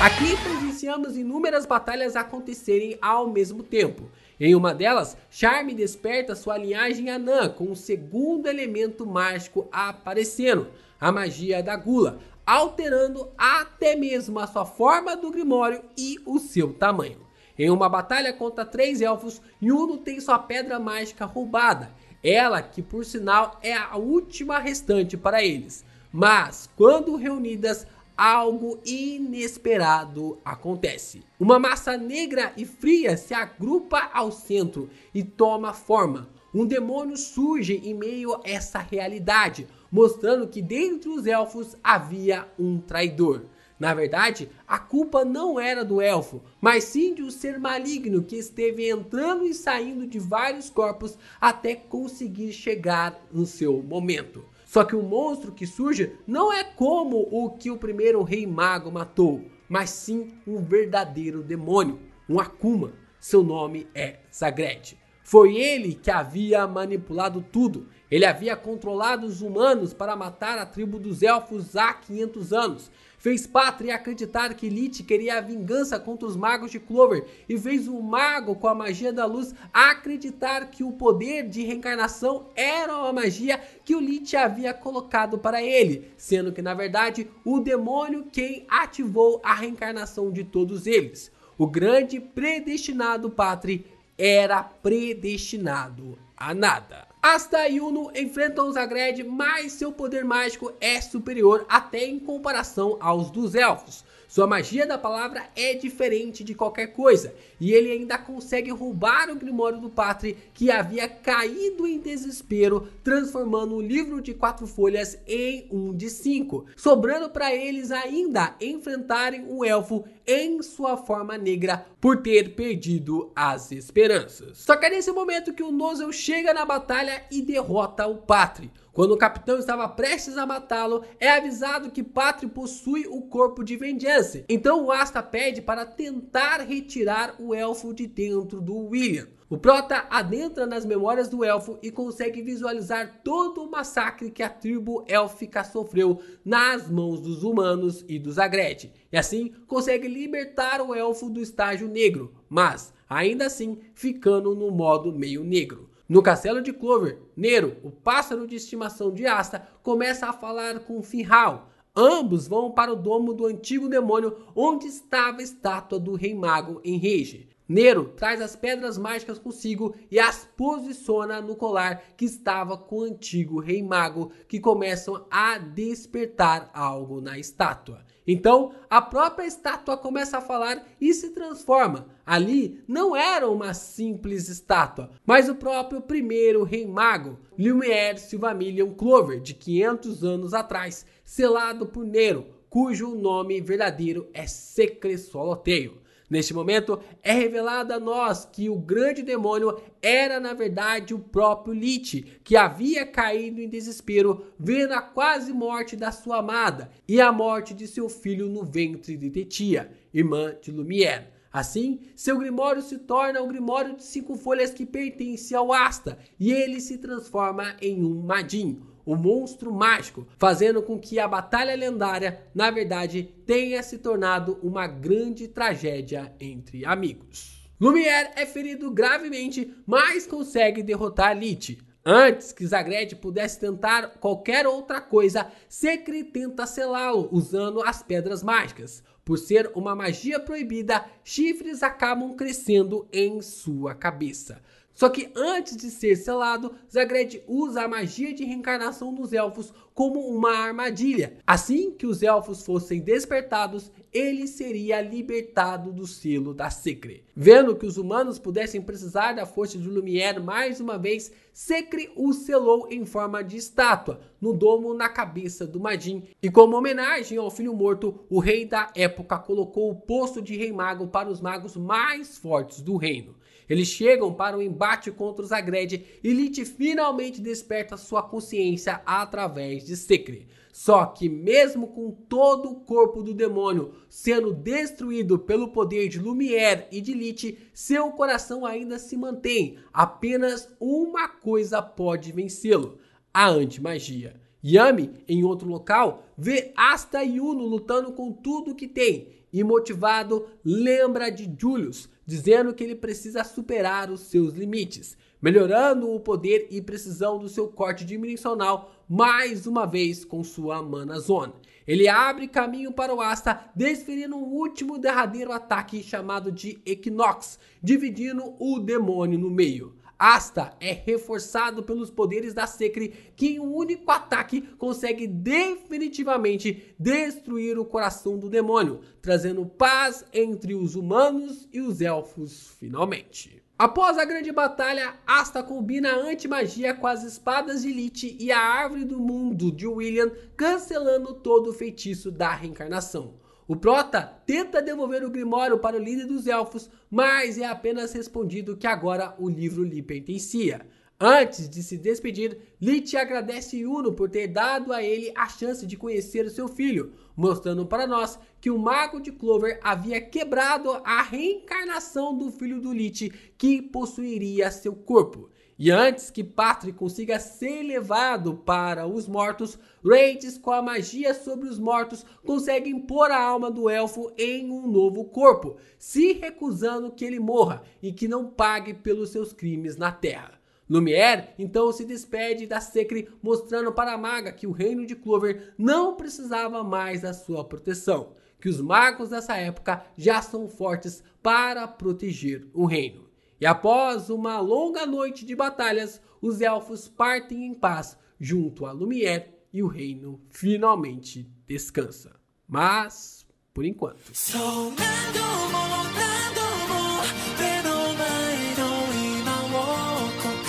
Aqui presenciamos inúmeras batalhas acontecerem ao mesmo tempo. Em uma delas, Charme desperta sua linhagem anã com o segundo elemento mágico aparecendo, a magia da gula, alterando até mesmo a sua forma do Grimório e o seu tamanho. Em uma batalha contra 3 elfos, Yuno tem sua pedra mágica roubada, ela que por sinal é a última restante para eles. Mas, quando reunidas, algo inesperado acontece. Uma massa negra e fria se agrupa ao centro e toma forma. Um demônio surge em meio a essa realidade, mostrando que dentre os elfos havia um traidor. Na verdade, a culpa não era do elfo, mas sim de um ser maligno que esteve entrando e saindo de vários corpos até conseguir chegar no seu momento. Só que o monstro que surge não é como o que o primeiro rei mago matou, mas sim um verdadeiro demônio, um Akuma. Seu nome é Zagreed. Foi ele que havia manipulado tudo. Ele havia controlado os humanos para matar a tribo dos elfos há 500 anos. Fez Patri acreditar que Lich queria a vingança contra os magos de Clover e fez o mago com a magia da luz acreditar que o poder de reencarnação era uma magia que o Lich havia colocado para ele, sendo que na verdade o demônio quem ativou a reencarnação de todos eles. O grande predestinado Patri era predestinado a nada. Asta e Uno enfrentam Zagreed, mas seu poder mágico é superior até em comparação aos dos elfos. Sua magia da palavra é diferente de qualquer coisa, e ele ainda consegue roubar o Grimório do Patri, que havia caído em desespero, transformando o livro de 4 folhas em um de 5, sobrando para eles ainda enfrentarem o elfo em sua forma negra por ter perdido as esperanças. Só que é nesse momento que o Nozel chega na batalha e derrota o Patri. Quando o capitão estava prestes a matá-lo, é avisado que Patri possui o corpo de Vengeance. Então o Asta pede para tentar retirar o elfo de dentro do William. O prota adentra nas memórias do elfo e consegue visualizar todo o massacre que a tribo élfica sofreu nas mãos dos humanos e dos Zagreed. E assim consegue libertar o elfo do estágio negro, mas ainda assim ficando no modo meio negro. No castelo de Clover, Nero, o pássaro de estimação de Asta, começa a falar com Finral. Ambos vão para o domo do antigo demônio onde estava a estátua do Rei Mago em Rage. Nero traz as pedras mágicas consigo e as posiciona no colar que estava com o antigo Rei Mago, que começam a despertar algo na estátua. Então, a própria estátua começa a falar e se transforma. Ali não era uma simples estátua, mas o próprio primeiro Rei Mago, Lumière Silvamillion Clover, de 500 anos atrás, selado por Nero, cujo nome verdadeiro é Secre Swallowtail. Neste momento, é revelado a nós que o grande demônio era na verdade o próprio Lich, que havia caído em desespero vendo a quase morte da sua amada e a morte de seu filho no ventre de Tetia, irmã de Lumière. Assim, seu Grimório se torna o Grimório de 5 folhas que pertence ao Asta, e ele se transforma em um Madin, o monstro mágico, fazendo com que a batalha lendária, na verdade, tenha se tornado uma grande tragédia entre amigos. Lumière é ferido gravemente, mas consegue derrotar Lich. Antes que Zagreed pudesse tentar qualquer outra coisa, Secre tenta selá-lo usando as pedras mágicas. Por ser uma magia proibida, chifres acabam crescendo em sua cabeça. Só que antes de ser selado, Zagreed usa a magia de reencarnação dos elfos como uma armadilha. Assim que os elfos fossem despertados, ele seria libertado do selo da Secre. Vendo que os humanos pudessem precisar da força de Lumière mais uma vez, Secre o selou em forma de estátua, no domo na cabeça do Madin. E como homenagem ao filho morto, o rei da época colocou o posto de Rei Mago para os magos mais fortes do reino. Eles chegam para o embate contra os Zagreed e Lich finalmente desperta sua consciência através de Secre. Só que mesmo com todo o corpo do demônio sendo destruído pelo poder de Lumière e de Lich, seu coração ainda se mantém. Apenas uma coisa pode vencê-lo: a antimagia. Yami, em outro local, vê Asta e Uno lutando com tudo que tem e motivado lembra de Julius, dizendo que ele precisa superar os seus limites, melhorando o poder e precisão do seu corte dimensional mais uma vez com sua Mana Zone. Ele abre caminho para o Asta, desferindo um último derradeiro ataque chamado de Equinox, dividindo o demônio no meio. Asta é reforçado pelos poderes da Sekri, que em um único ataque consegue definitivamente destruir o coração do demônio, trazendo paz entre os humanos e os elfos finalmente. Após a grande batalha, Asta combina a anti-magia com as espadas de Lich e a árvore do mundo de William, cancelando todo o feitiço da reencarnação. O Prota tenta devolver o Grimório para o líder dos elfos, mas é apenas respondido que agora o livro lhe pertencia. Antes de se despedir, Lich agradece Yuno por ter dado a ele a chance de conhecer o seu filho, mostrando para nós que o Mago de Clover havia quebrado a reencarnação do filho do Lich, que possuiria seu corpo. E antes que Patrick consiga ser levado para os mortos, Raids, com a magia sobre os mortos, consegue impor a alma do elfo em um novo corpo, se recusando que ele morra e que não pague pelos seus crimes na Terra. Lumière então se despede da Sekri, mostrando para a maga que o reino de Clover não precisava mais da sua proteção, que os magos dessa época já são fortes para proteger o reino. E após uma longa noite de batalhas, os elfos partem em paz junto a Lumière e o reino finalmente descansa. Mas, por enquanto.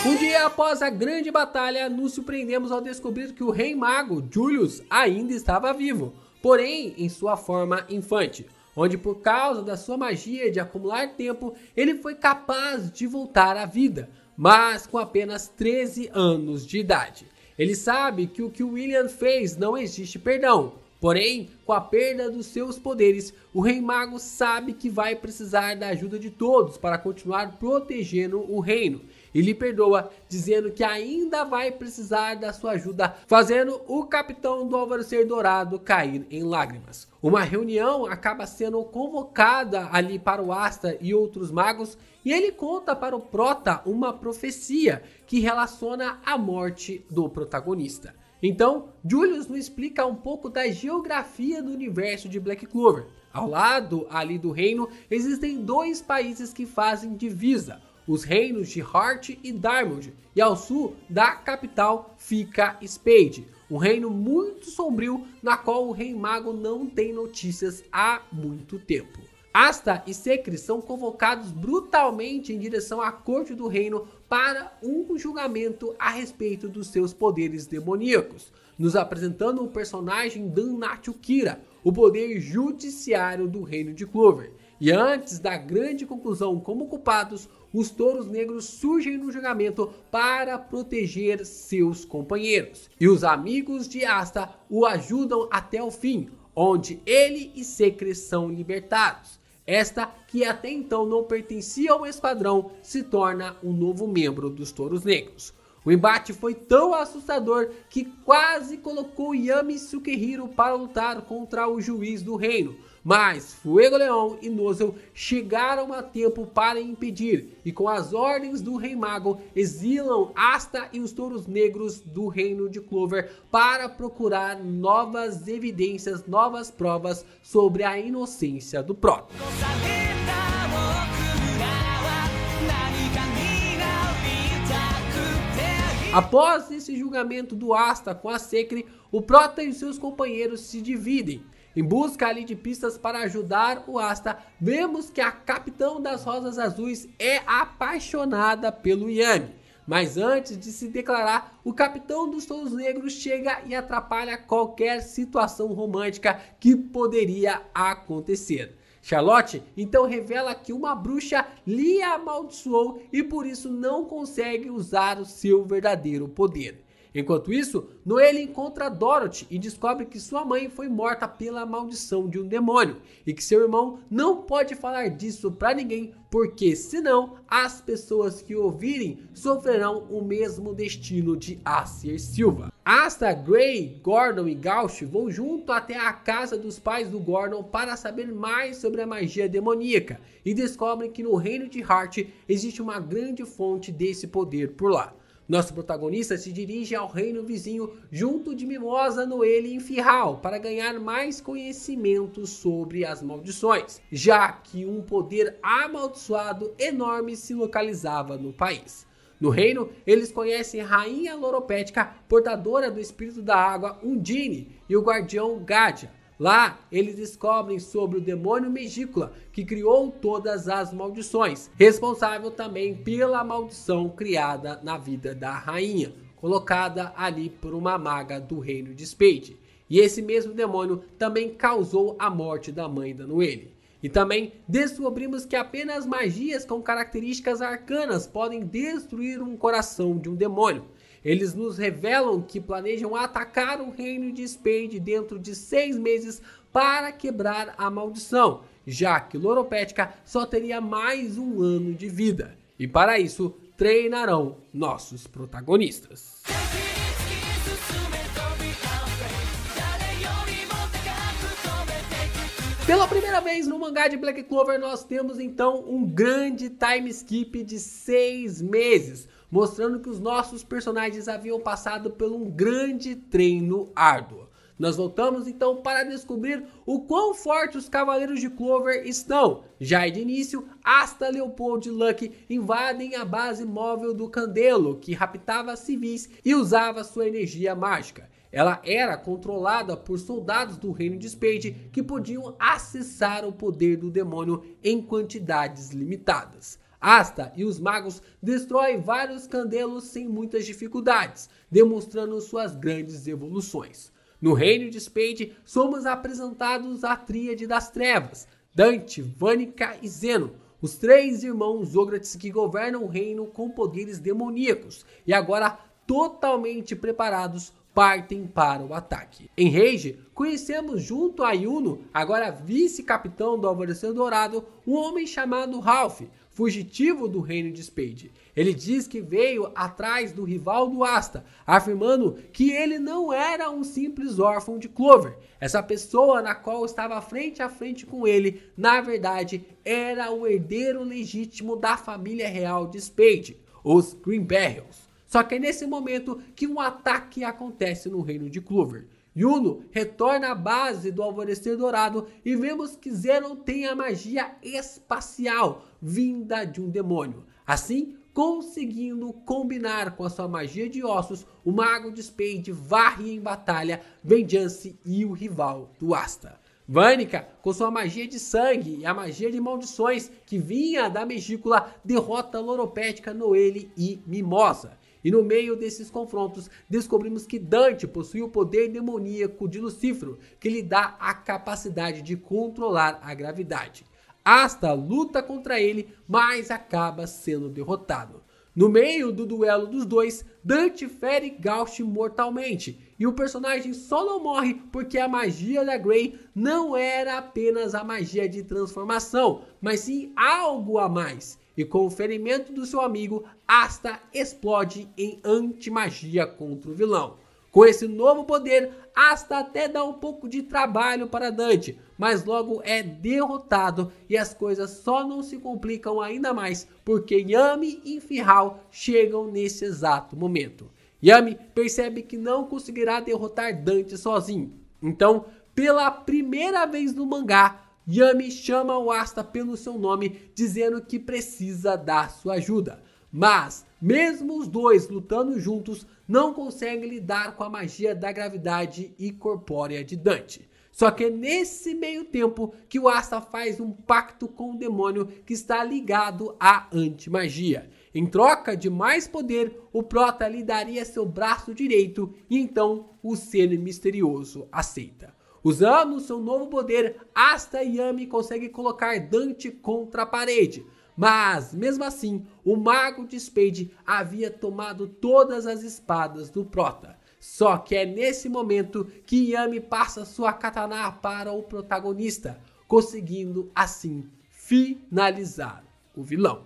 Um dia após a grande batalha, nos surpreendemos ao descobrir que o Rei Mago, Julius, ainda estava vivo, porém em sua forma infante, onde por causa da sua magia de acumular tempo, ele foi capaz de voltar à vida, mas com apenas 13 anos de idade. Ele sabe que o que William fez não existe perdão, porém, com a perda dos seus poderes, o Rei Mago sabe que vai precisar da ajuda de todos para continuar protegendo o reino. E lhe perdoa, dizendo que ainda vai precisar da sua ajuda, fazendo o capitão do Alvorecer Dourado cair em lágrimas. Uma reunião acaba sendo convocada ali para o Asta e outros magos, e ele conta para o Prota uma profecia que relaciona a morte do protagonista. Então, Julius nos explica um pouco da geografia do universo de Black Clover. Ao lado ali do reino, existem 2 países que fazem divisa, os reinos de Heart e Diamond, e ao sul da capital fica Spade, um reino muito sombrio na qual o Rei Mago não tem notícias há muito tempo. Asta e Sekri são convocados brutalmente em direção à corte do reino para um julgamento a respeito dos seus poderes demoníacos, nos apresentando o personagem Dan Kira, o poder judiciário do reino de Clover. E antes da grande conclusão como culpados, os touros negros surgem no julgamento para proteger seus companheiros. E os amigos de Asta o ajudam até o fim, onde ele e Sekri são libertados. Esta, que até então não pertencia ao esquadrão, se torna um novo membro dos touros negros. O embate foi tão assustador que quase colocou Yami Sukehiro para lutar contra o juiz do reino, mas Fuegoleon e Nozel chegaram a tempo para impedir, e com as ordens do Rei Mago, exilam Asta e os touros negros do reino de Clover para procurar novas evidências, novas provas sobre a inocência do Prota. Após esse julgamento do Asta com a Sekri, o Prota e seus companheiros se dividem. Em busca ali de pistas para ajudar o Asta, vemos que a Capitão das Rosas Azuis é apaixonada pelo Yami. Mas antes de se declarar, o Capitão dos Touros Negros chega e atrapalha qualquer situação romântica que poderia acontecer. Charlotte então revela que uma bruxa lhe amaldiçoou e por isso não consegue usar o seu verdadeiro poder. Enquanto isso, Noelle encontra Dorothy e descobre que sua mãe foi morta pela maldição de um demônio e que seu irmão não pode falar disso para ninguém, porque senão as pessoas que ouvirem sofrerão o mesmo destino de Acier Silva. Asta, Gray, Gordon e Gauch vão junto até a casa dos pais do Gordon para saber mais sobre a magia demoníaca e descobrem que no reino de Heart existe uma grande fonte desse poder por lá. Nosso protagonista se dirige ao reino vizinho junto de Mimosa, Noelle e Firral para ganhar mais conhecimento sobre as maldições, já que um poder amaldiçoado enorme se localizava no país. No reino, eles conhecem a Rainha Loropética, portadora do espírito da água Undine, e o guardião Gadia. Lá, eles descobrem sobre o demônio Megícula, que criou todas as maldições, responsável também pela maldição criada na vida da rainha, colocada ali por uma maga do reino de Spade. E esse mesmo demônio também causou a morte da mãe da Noelle. E também descobrimos que apenas magias com características arcanas podem destruir um coração de um demônio. Eles nos revelam que planejam atacar o reino de Spade dentro de 6 meses para quebrar a maldição, já que Loropética só teria mais um ano de vida. E para isso, treinarão nossos protagonistas. Pela primeira vez no mangá de Black Clover, nós temos então um grande time skip de 6 meses, mostrando que os nossos personagens haviam passado por um grande treino árduo. Nós voltamos então para descobrir o quão fortes os Cavaleiros de Clover estão. Já de início, Asta, Leopold e Lucky invadem a base móvel do Candelo, que raptava civis e usava sua energia mágica. Ela era controlada por soldados do reino de Spade que podiam acessar o poder do demônio em quantidades limitadas. Asta e os magos destroem vários candelos sem muitas dificuldades, demonstrando suas grandes evoluções. No reino de Spade, somos apresentados à Tríade das Trevas, Dante, Vanica e Zeno, os 3 irmãos Zogratis que governam o reino com poderes demoníacos e agora totalmente preparados partem para o ataque. Em Rage, conhecemos junto a Yuno, agora vice-capitão do Alvorecer Dourado, um homem chamado Ralph, fugitivo do reino de Spade. Ele diz que veio atrás do rival do Asta, afirmando que ele não era um simples órfão de Clover. Essa pessoa na qual estava frente a frente com ele, na verdade, era o herdeiro legítimo da família real de Spade, os Greenberries. Só que é nesse momento que um ataque acontece no reino de Clover. Yuno retorna à base do Alvorecer Dourado e vemos que Zeno tem a magia espacial vinda de um demônio. Assim, conseguindo combinar com a sua magia de ossos, o mago de Spade varre em batalha Vengeance e o rival do Asta. Vanica, com sua magia de sangue e a magia de maldições que vinha da Megícula, derrota Loropética, Noelle e Mimosa. E no meio desses confrontos, descobrimos que Dante possui o poder demoníaco de Lucífero, que lhe dá a capacidade de controlar a gravidade. Asta luta contra ele, mas acaba sendo derrotado. No meio do duelo dos dois, Dante fere Gauch mortalmente, e o personagem só não morre porque a magia da Grey não era apenas a magia de transformação, mas sim algo a mais. E com o ferimento do seu amigo, Asta explode em antimagia contra o vilão. Com esse novo poder, Asta até dá um pouco de trabalho para Dante, mas logo é derrotado e as coisas só não se complicam ainda mais porque Yami e Firral chegam nesse exato momento. Yami percebe que não conseguirá derrotar Dante sozinho, então, pela primeira vez no mangá, Yami chama o Asta pelo seu nome, dizendo que precisa da sua ajuda. Mas, mesmo os dois lutando juntos, não conseguem lidar com a magia da gravidade e corpórea de Dante. Só que é nesse meio tempo que o Asta faz um pacto com o demônio que está ligado à antimagia. Em troca de mais poder, o Prota lhe daria seu braço direito e então o ser misterioso aceita. Usando seu novo poder, Asta e Yami conseguem colocar Dante contra a parede. Mas, mesmo assim, o mago de Spade havia tomado todas as espadas do Prota. Só que é nesse momento que Yami passa sua katana para o protagonista, conseguindo assim finalizar o vilão.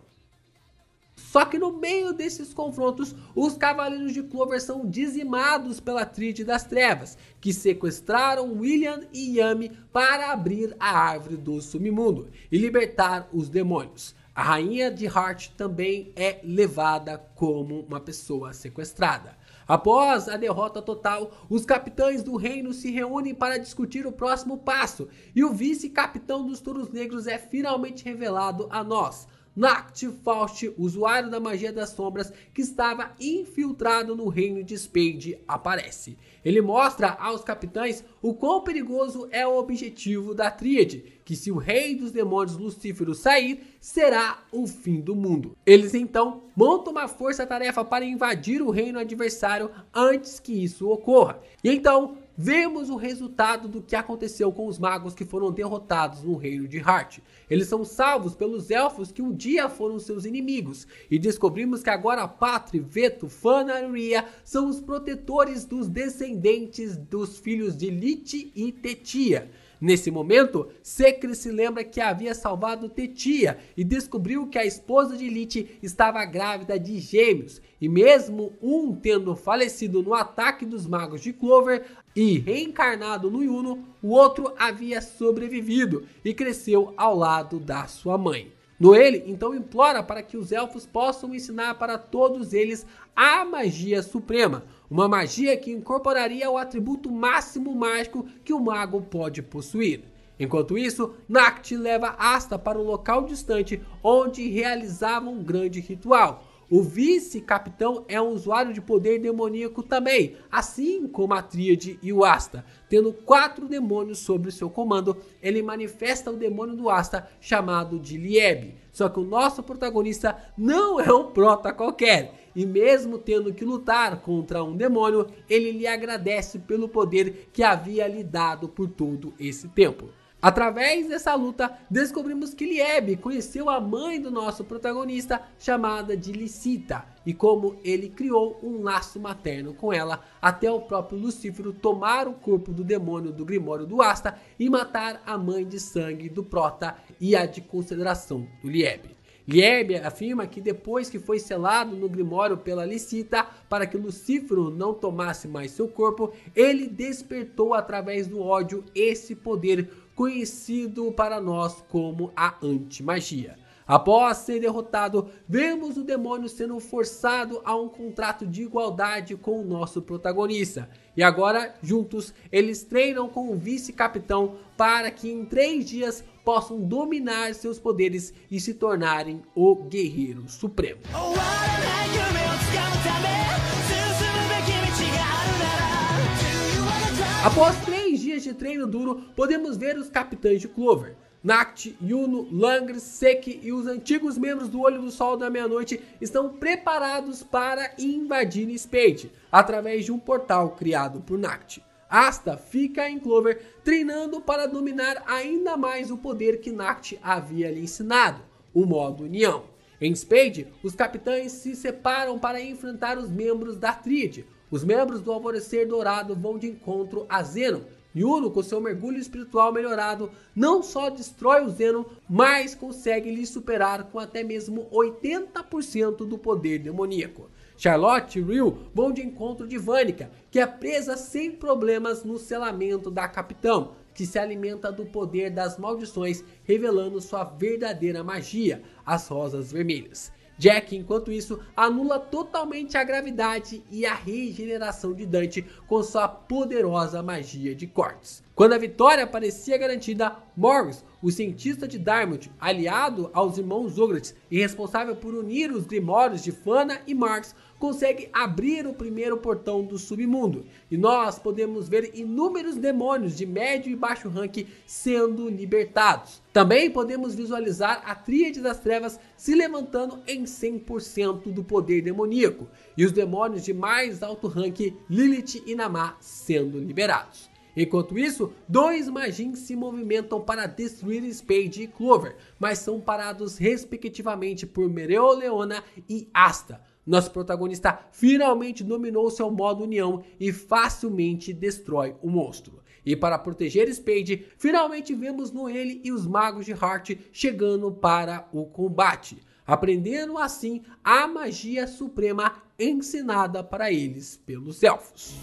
Só que no meio desses confrontos, os Cavaleiros de Clover são dizimados pela Tríade das Trevas, que sequestraram William e Yami para abrir a Árvore do Submundo e libertar os demônios. A Rainha de Heart também é levada como uma pessoa sequestrada. Após a derrota total, os capitães do reino se reúnem para discutir o próximo passo e o vice-capitão dos Touros Negros é finalmente revelado a nós. Nacht Faust, usuário da magia das sombras que estava infiltrado no reino de Spade, aparece. Ele mostra aos capitães o quão perigoso é o objetivo da Tríade, que se o rei dos demônios Lucífero sair, será o fim do mundo. Eles então montam uma força-tarefa para invadir o reino adversário antes que isso ocorra. E então vemos o resultado do que aconteceu com os magos que foram derrotados no reino de Heart. Eles são salvos pelos elfos que um dia foram seus inimigos. E descobrimos que agora Patri, Veto, Fana e Ria são os protetores dos descendentes dos filhos de Lit e Tetia. Nesse momento, Sekri se lembra que havia salvado Tetia e descobriu que a esposa de Lit estava grávida de gêmeos. E mesmo um tendo falecido no ataque dos magos de Clover e reencarnado no Yuno, o outro havia sobrevivido e cresceu ao lado da sua mãe. Noelle então implora para que os elfos possam ensinar para todos eles a magia suprema, uma magia que incorporaria o atributo máximo mágico que o mago pode possuir. Enquanto isso, Nacht leva Asta para um local distante onde realizava um grande ritual. O vice-capitão é um usuário de poder demoníaco também, assim como a Tríade e o Asta. Tendo 4 demônios sob seu comando, ele manifesta o demônio do Asta, chamado de Lieb. Só que o nosso protagonista não é um prota qualquer. E mesmo tendo que lutar contra um demônio, ele lhe agradece pelo poder que havia lhe dado por todo esse tempo. Através dessa luta, descobrimos que Lieb conheceu a mãe do nosso protagonista, chamada de Licita, e como ele criou um laço materno com ela, até o próprio Lucífero tomar o corpo do demônio do Grimório do Asta e matar a mãe de sangue do prota e a de consideração do Lieb. Lieb afirma que depois que foi selado no Grimório pela Licita para que Lucífero não tomasse mais seu corpo, ele despertou através do ódio esse poder conhecido para nós como a antimagia. Após ser derrotado, vemos o demônio sendo forçado a um contrato de igualdade com o nosso protagonista. E agora, juntos, eles treinam com o vice-capitão para que em 3 dias possam dominar seus poderes e se tornarem o Guerreiro Supremo. Após 3 dias de treino duro, podemos ver os capitães de Clover. Nacht, Yuno, Langris, Seki e os antigos membros do Olho do Sol da Meia-Noite estão preparados para invadir Spade, através de um portal criado por Nacht. Asta fica em Clover, treinando para dominar ainda mais o poder que Nacht havia lhe ensinado, o modo União. Em Spade, os capitães se separam para enfrentar os membros da Tríade. Os membros do Alvorecer Dourado vão de encontro a Zenon. Yuno, com seu mergulho espiritual melhorado, não só destrói o Zenon, mas consegue lhe superar com até mesmo 80% do poder demoníaco. Charlotte e Ryu vão de encontro de Vanica, que é presa sem problemas no selamento da Capitão, que se alimenta do poder das maldições, revelando sua verdadeira magia, as Rosas Vermelhas. Jack, enquanto isso, anula totalmente a gravidade e a regeneração de Dante com sua poderosa magia de cortes. Quando a vitória parecia garantida, Morris, o cientista de Diamond, aliado aos irmãos Zogratis e responsável por unir os Grimórios de Fana e Marx, consegue abrir o primeiro portão do submundo, e nós podemos ver inúmeros demônios de médio e baixo rank sendo libertados. Também podemos visualizar a Tríade das Trevas se levantando em 100% do poder demoníaco, e os demônios de mais alto rank, Lilith e Namah, sendo liberados. Enquanto isso, 2 Magins se movimentam para destruir Spade e Clover, mas são parados respectivamente por Mereoleona e Asta. Nosso protagonista finalmente dominou seu modo União e facilmente destrói o monstro. E para proteger Spade, finalmente vemos Noelle e os magos de Heart chegando para o combate, aprendendo assim a magia suprema ensinada para eles pelos elfos.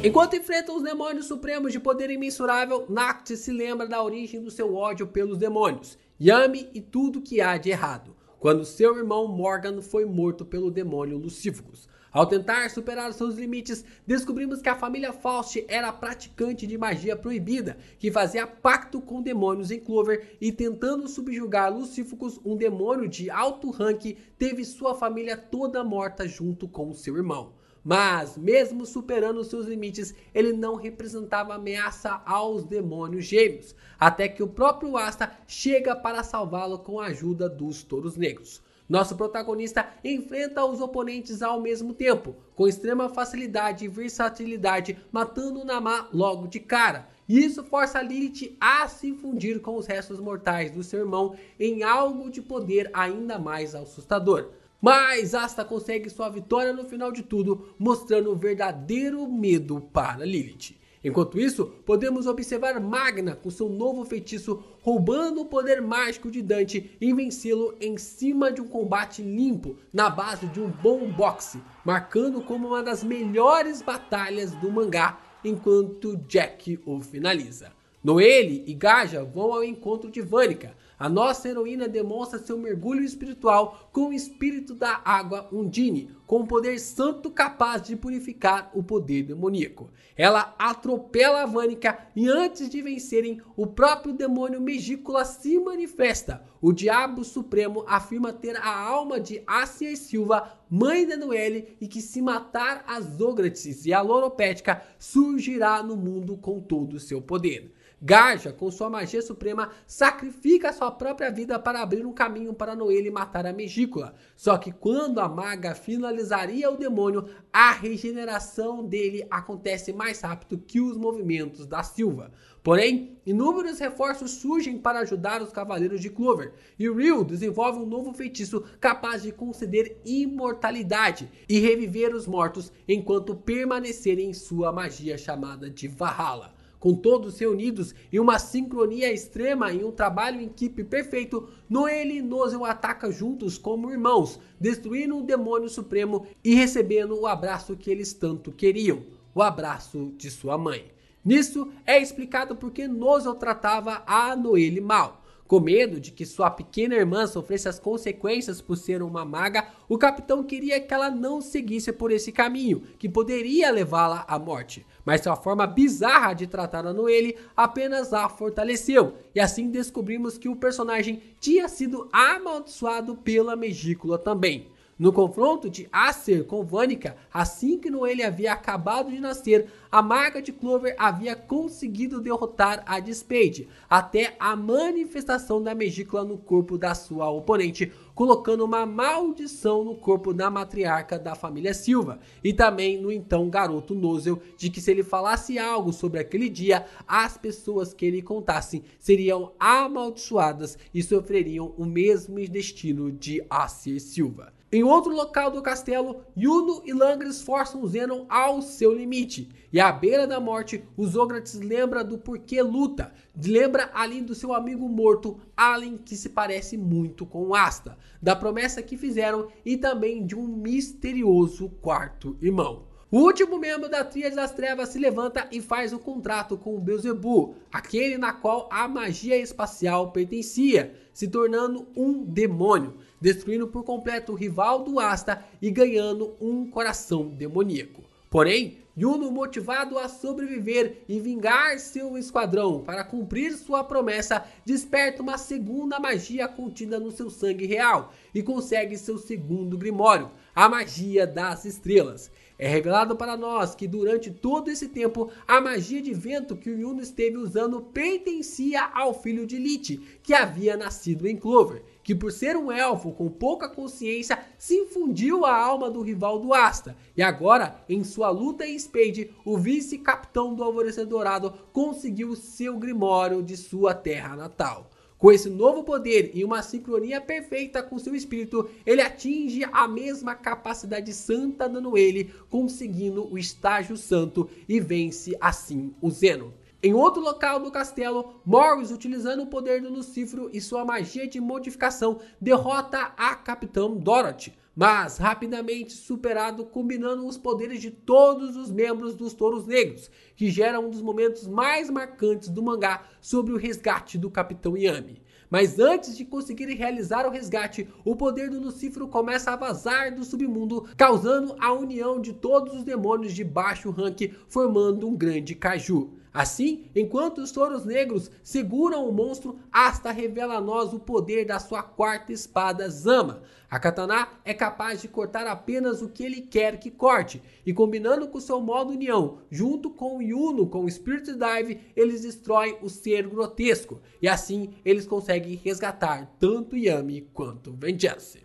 Enquanto enfrentam os demônios supremos de poder imensurável, Nacht se lembra da origem do seu ódio pelos demônios, Yami e tudo que há de errado, quando seu irmão Morgan foi morto pelo demônio Lucífugos. Ao tentar superar seus limites, descobrimos que a família Faust era praticante de magia proibida, que fazia pacto com demônios em Clover e tentando subjugar Lucifugos, um demônio de alto rank, teve sua família toda morta junto com seu irmão. Mas, mesmo superando seus limites, ele não representava ameaça aos demônios gêmeos, até que o próprio Asta chega para salvá-lo com a ajuda dos Touros Negros. Nosso protagonista enfrenta os oponentes ao mesmo tempo, com extrema facilidade e versatilidade, matando Namah logo de cara. E isso força Lilith a se fundir com os restos mortais do seu irmão em algo de poder ainda mais assustador. Mas Asta consegue sua vitória no final de tudo, mostrando o verdadeiro medo para Lilith. Enquanto isso, podemos observar Magna com seu novo feitiço roubando o poder mágico de Dante e vencê-lo em cima de um combate limpo na base de um bom boxe, marcando como uma das melhores batalhas do mangá enquanto Jack o finaliza. Noelle e Gaja vão ao encontro de Vanica. A nossa heroína demonstra seu mergulho espiritual com o espírito da água Undine, com um poder santo capaz de purificar o poder demoníaco. Ela atropela a Vanica e antes de vencerem, o próprio demônio Megícula se manifesta. O Diabo Supremo afirma ter a alma de Assia Silva, mãe de Noelle, e que se matar a Zogratis e a Loropética, surgirá no mundo com todo o seu poder. Gaja, com sua magia suprema, sacrifica sua própria vida para abrir um caminho para Noelle matar a Megícula. Só que quando a maga finalizaria o demônio, a regeneração dele acontece mais rápido que os movimentos da Silva. Porém, inúmeros reforços surgem para ajudar os Cavaleiros de Clover, e Ryu desenvolve um novo feitiço capaz de conceder imortalidade e reviver os mortos enquanto permanecerem em sua magia chamada de Valhalla. Com todos reunidos em uma sincronia extrema e um trabalho em equipe perfeito, Noelle e Nozel atacam juntos como irmãos, destruindo o demônio supremo e recebendo o abraço que eles tanto queriam, o abraço de sua mãe. Nisso é explicado por que Nozel tratava a Noelle mal. Com medo de que sua pequena irmã sofresse as consequências por ser uma maga, o capitão queria que ela não seguisse por esse caminho, que poderia levá-la à morte. Mas sua forma bizarra de tratar a Noelle apenas a fortaleceu, e assim descobrimos que o personagem tinha sido amaldiçoado pela Megícula também. No confronto de Acer com Vanica, assim que Noelle havia acabado de nascer, a maga de Clover havia conseguido derrotar a Despade, até a manifestação da Megícula no corpo da sua oponente, colocando uma maldição no corpo da matriarca da família Silva, e também no então garoto Nozel, de que se ele falasse algo sobre aquele dia, as pessoas que ele contassem seriam amaldiçoadas e sofreriam o mesmo destino de Acer Silva. Em outro local do castelo, Yuno e Langris forçam Zenon ao seu limite. E à beira da morte, o Zogratis lembra do porquê luta. Lembra ali do seu amigo morto, Allen, que se parece muito com Asta. Da promessa que fizeram e também de um misterioso quarto irmão. O último membro da Tríade das Trevas se levanta e faz um contrato com o Beelzebub, aquele na qual a magia espacial pertencia, se tornando um demônio, destruindo por completo o rival do Asta e ganhando um coração demoníaco. Porém, Yuno, motivado a sobreviver e vingar seu esquadrão para cumprir sua promessa, desperta uma segunda magia contida no seu sangue real e consegue seu segundo grimório, a magia das estrelas. É revelado para nós que durante todo esse tempo, a magia de vento que o Yuno esteve usando pertencia ao filho de Lilith, que havia nascido em Clover, que por ser um elfo com pouca consciência, se infundiu a alma do rival do Asta, e agora, em sua luta em Spade, o vice-capitão do Alvorecer Dourado conseguiu seu grimório de sua terra natal. Com esse novo poder e uma sincronia perfeita com seu espírito, ele atinge a mesma capacidade santa da Noelle, conseguindo o estágio santo e vence assim o Zenon. Em outro local do castelo, Morris, utilizando o poder do Lucifero e sua magia de modificação, derrota a Capitã Dorothy, mas rapidamente superado, combinando os poderes de todos os membros dos Touros Negros, que gera um dos momentos mais marcantes do mangá sobre o resgate do Capitão Yami. Mas antes de conseguirem realizar o resgate, o poder do Lucífero começa a vazar do submundo, causando a união de todos os demônios de baixo rank, formando um grande caju. Assim, enquanto os touros negros seguram o monstro, Asta revela a nós o poder da sua quarta espada Zama. A katana é capaz de cortar apenas o que ele quer que corte, e combinando com seu modo união, junto com o Yuno com o Spirit Dive, eles destroem o ser grotesco, e assim eles conseguem resgatar tanto Yami quanto Vengeance.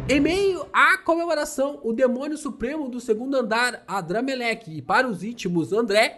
Em meio à comemoração, o demônio supremo do segundo andar, Adramelech, e para os íntimos André,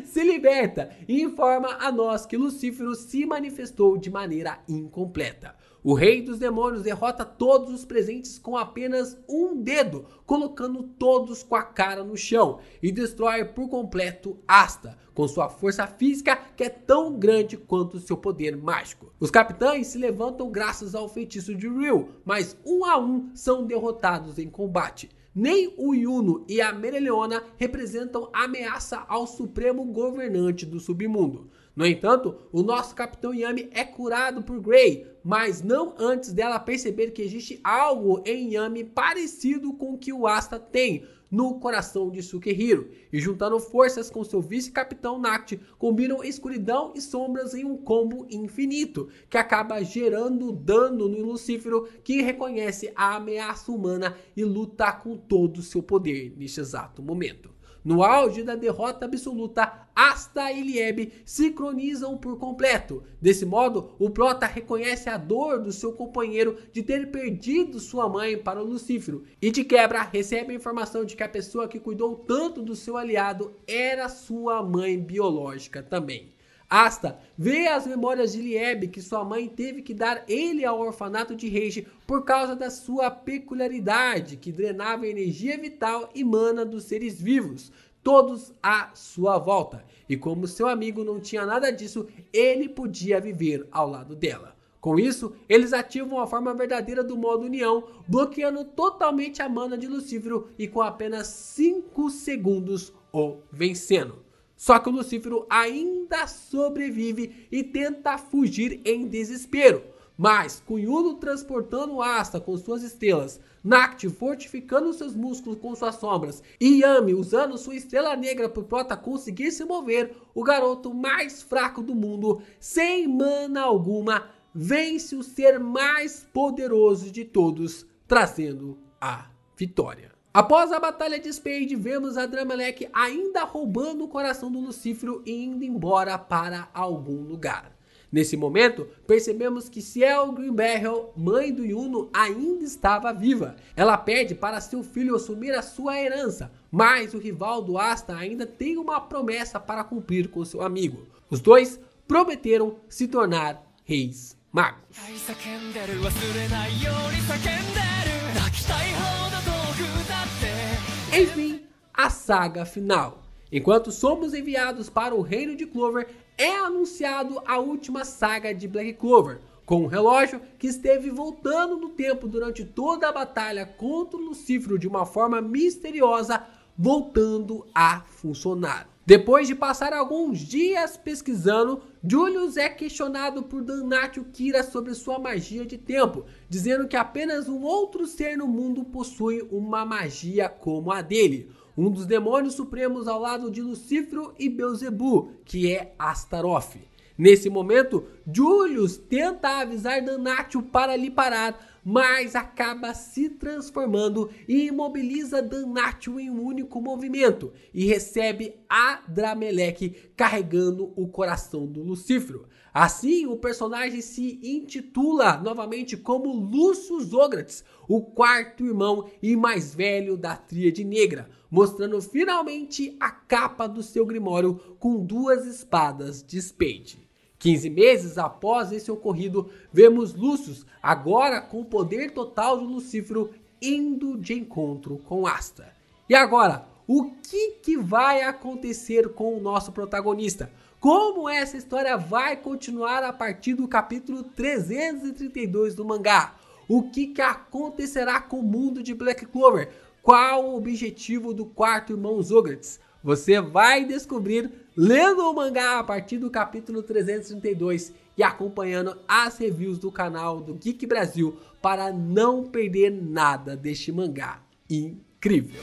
se liberta e informa a nós que Lucífero se manifestou de maneira incompleta. O rei dos demônios derrota todos os presentes com apenas um dedo, colocando todos com a cara no chão, e destrói por completo Asta, com sua força física que é tão grande quanto seu poder mágico. Os capitães se levantam graças ao feitiço de Ryu, mas um a um são derrotados em combate. Nem o Yuno e a Mereleona representam ameaça ao supremo governante do submundo. No entanto, o nosso Capitão Yami é curado por Grey, mas não antes dela perceber que existe algo em Yami parecido com o que o Asta tem no coração de Sukehiro, e juntando forças com seu vice-capitão Nact, combinam escuridão e sombras em um combo infinito, que acaba gerando dano no Lucífero, que reconhece a ameaça humana e luta com todo o seu poder neste exato momento. No auge da derrota absoluta, Asta e Lieb sincronizam por completo. Desse modo, o prota reconhece a dor do seu companheiro de ter perdido sua mãe para o Lucífero, e de quebra recebe a informação de que a pessoa que cuidou tanto do seu aliado era sua mãe biológica também. Asta vê as memórias de Lieb que sua mãe teve que dar ele ao orfanato de Rage por causa da sua peculiaridade, que drenava a energia vital e mana dos seres vivos, todos à sua volta. E como seu amigo não tinha nada disso, ele podia viver ao lado dela. Com isso, eles ativam a forma verdadeira do modo união, bloqueando totalmente a mana de Lucífero e com apenas 5 segundos o vencendo. Só que o Lucífero ainda sobrevive e tenta fugir em desespero. Mas com Yuno transportando Asta com suas estrelas, Nact fortificando seus músculos com suas sombras e Yami usando sua estrela negra para o prota conseguir se mover, o garoto mais fraco do mundo, sem mana alguma, vence o ser mais poderoso de todos, trazendo a vitória. Após a batalha de Spade, vemos Adramelech ainda roubando o coração do Lucífero e indo embora para algum lugar. Nesse momento, percebemos que Ciel Greenbarrel, mãe do Yuno, ainda estava viva. Ela pede para seu filho assumir a sua herança, mas o rival do Asta ainda tem uma promessa para cumprir com seu amigo. Os dois prometeram se tornar reis magos. Enfim, a saga final. Enquanto somos enviados para o reino de Clover, é anunciado a última saga de Black Clover, com um relógio que esteve voltando no tempo durante toda a batalha contra o Lucífero de uma forma misteriosa, voltando a funcionar. Depois de passar alguns dias pesquisando, Julius é questionado por Dannacho Kira sobre sua magia de tempo, dizendo que apenas um outro ser no mundo possui uma magia como a dele. Um dos demônios supremos ao lado de Lucífero e Beelzebub, que é Astaroth. Nesse momento, Julius tenta avisar Dannacho para lhe parar, mas acaba se transformando e imobiliza Dannacho em um único movimento e recebe Adramelech carregando o coração do Lucífero. Assim, o personagem se intitula novamente como Lucius Zogratis, o quarto irmão e mais velho da Tríade Negra, mostrando finalmente a capa do seu grimório com 2 espadas de Spade. 15 meses após esse ocorrido, vemos Lucius, agora com o poder total do Lucífero, indo de encontro com Asta. E agora, o que vai acontecer com o nosso protagonista? Como essa história vai continuar a partir do capítulo 332 do mangá? O que acontecerá com o mundo de Black Clover? Qual o objetivo do quarto irmão Zogratis? Você vai descobrir lendo o mangá a partir do capítulo 332 e acompanhando as reviews do canal do Geek Brasil para não perder nada deste mangá incrível.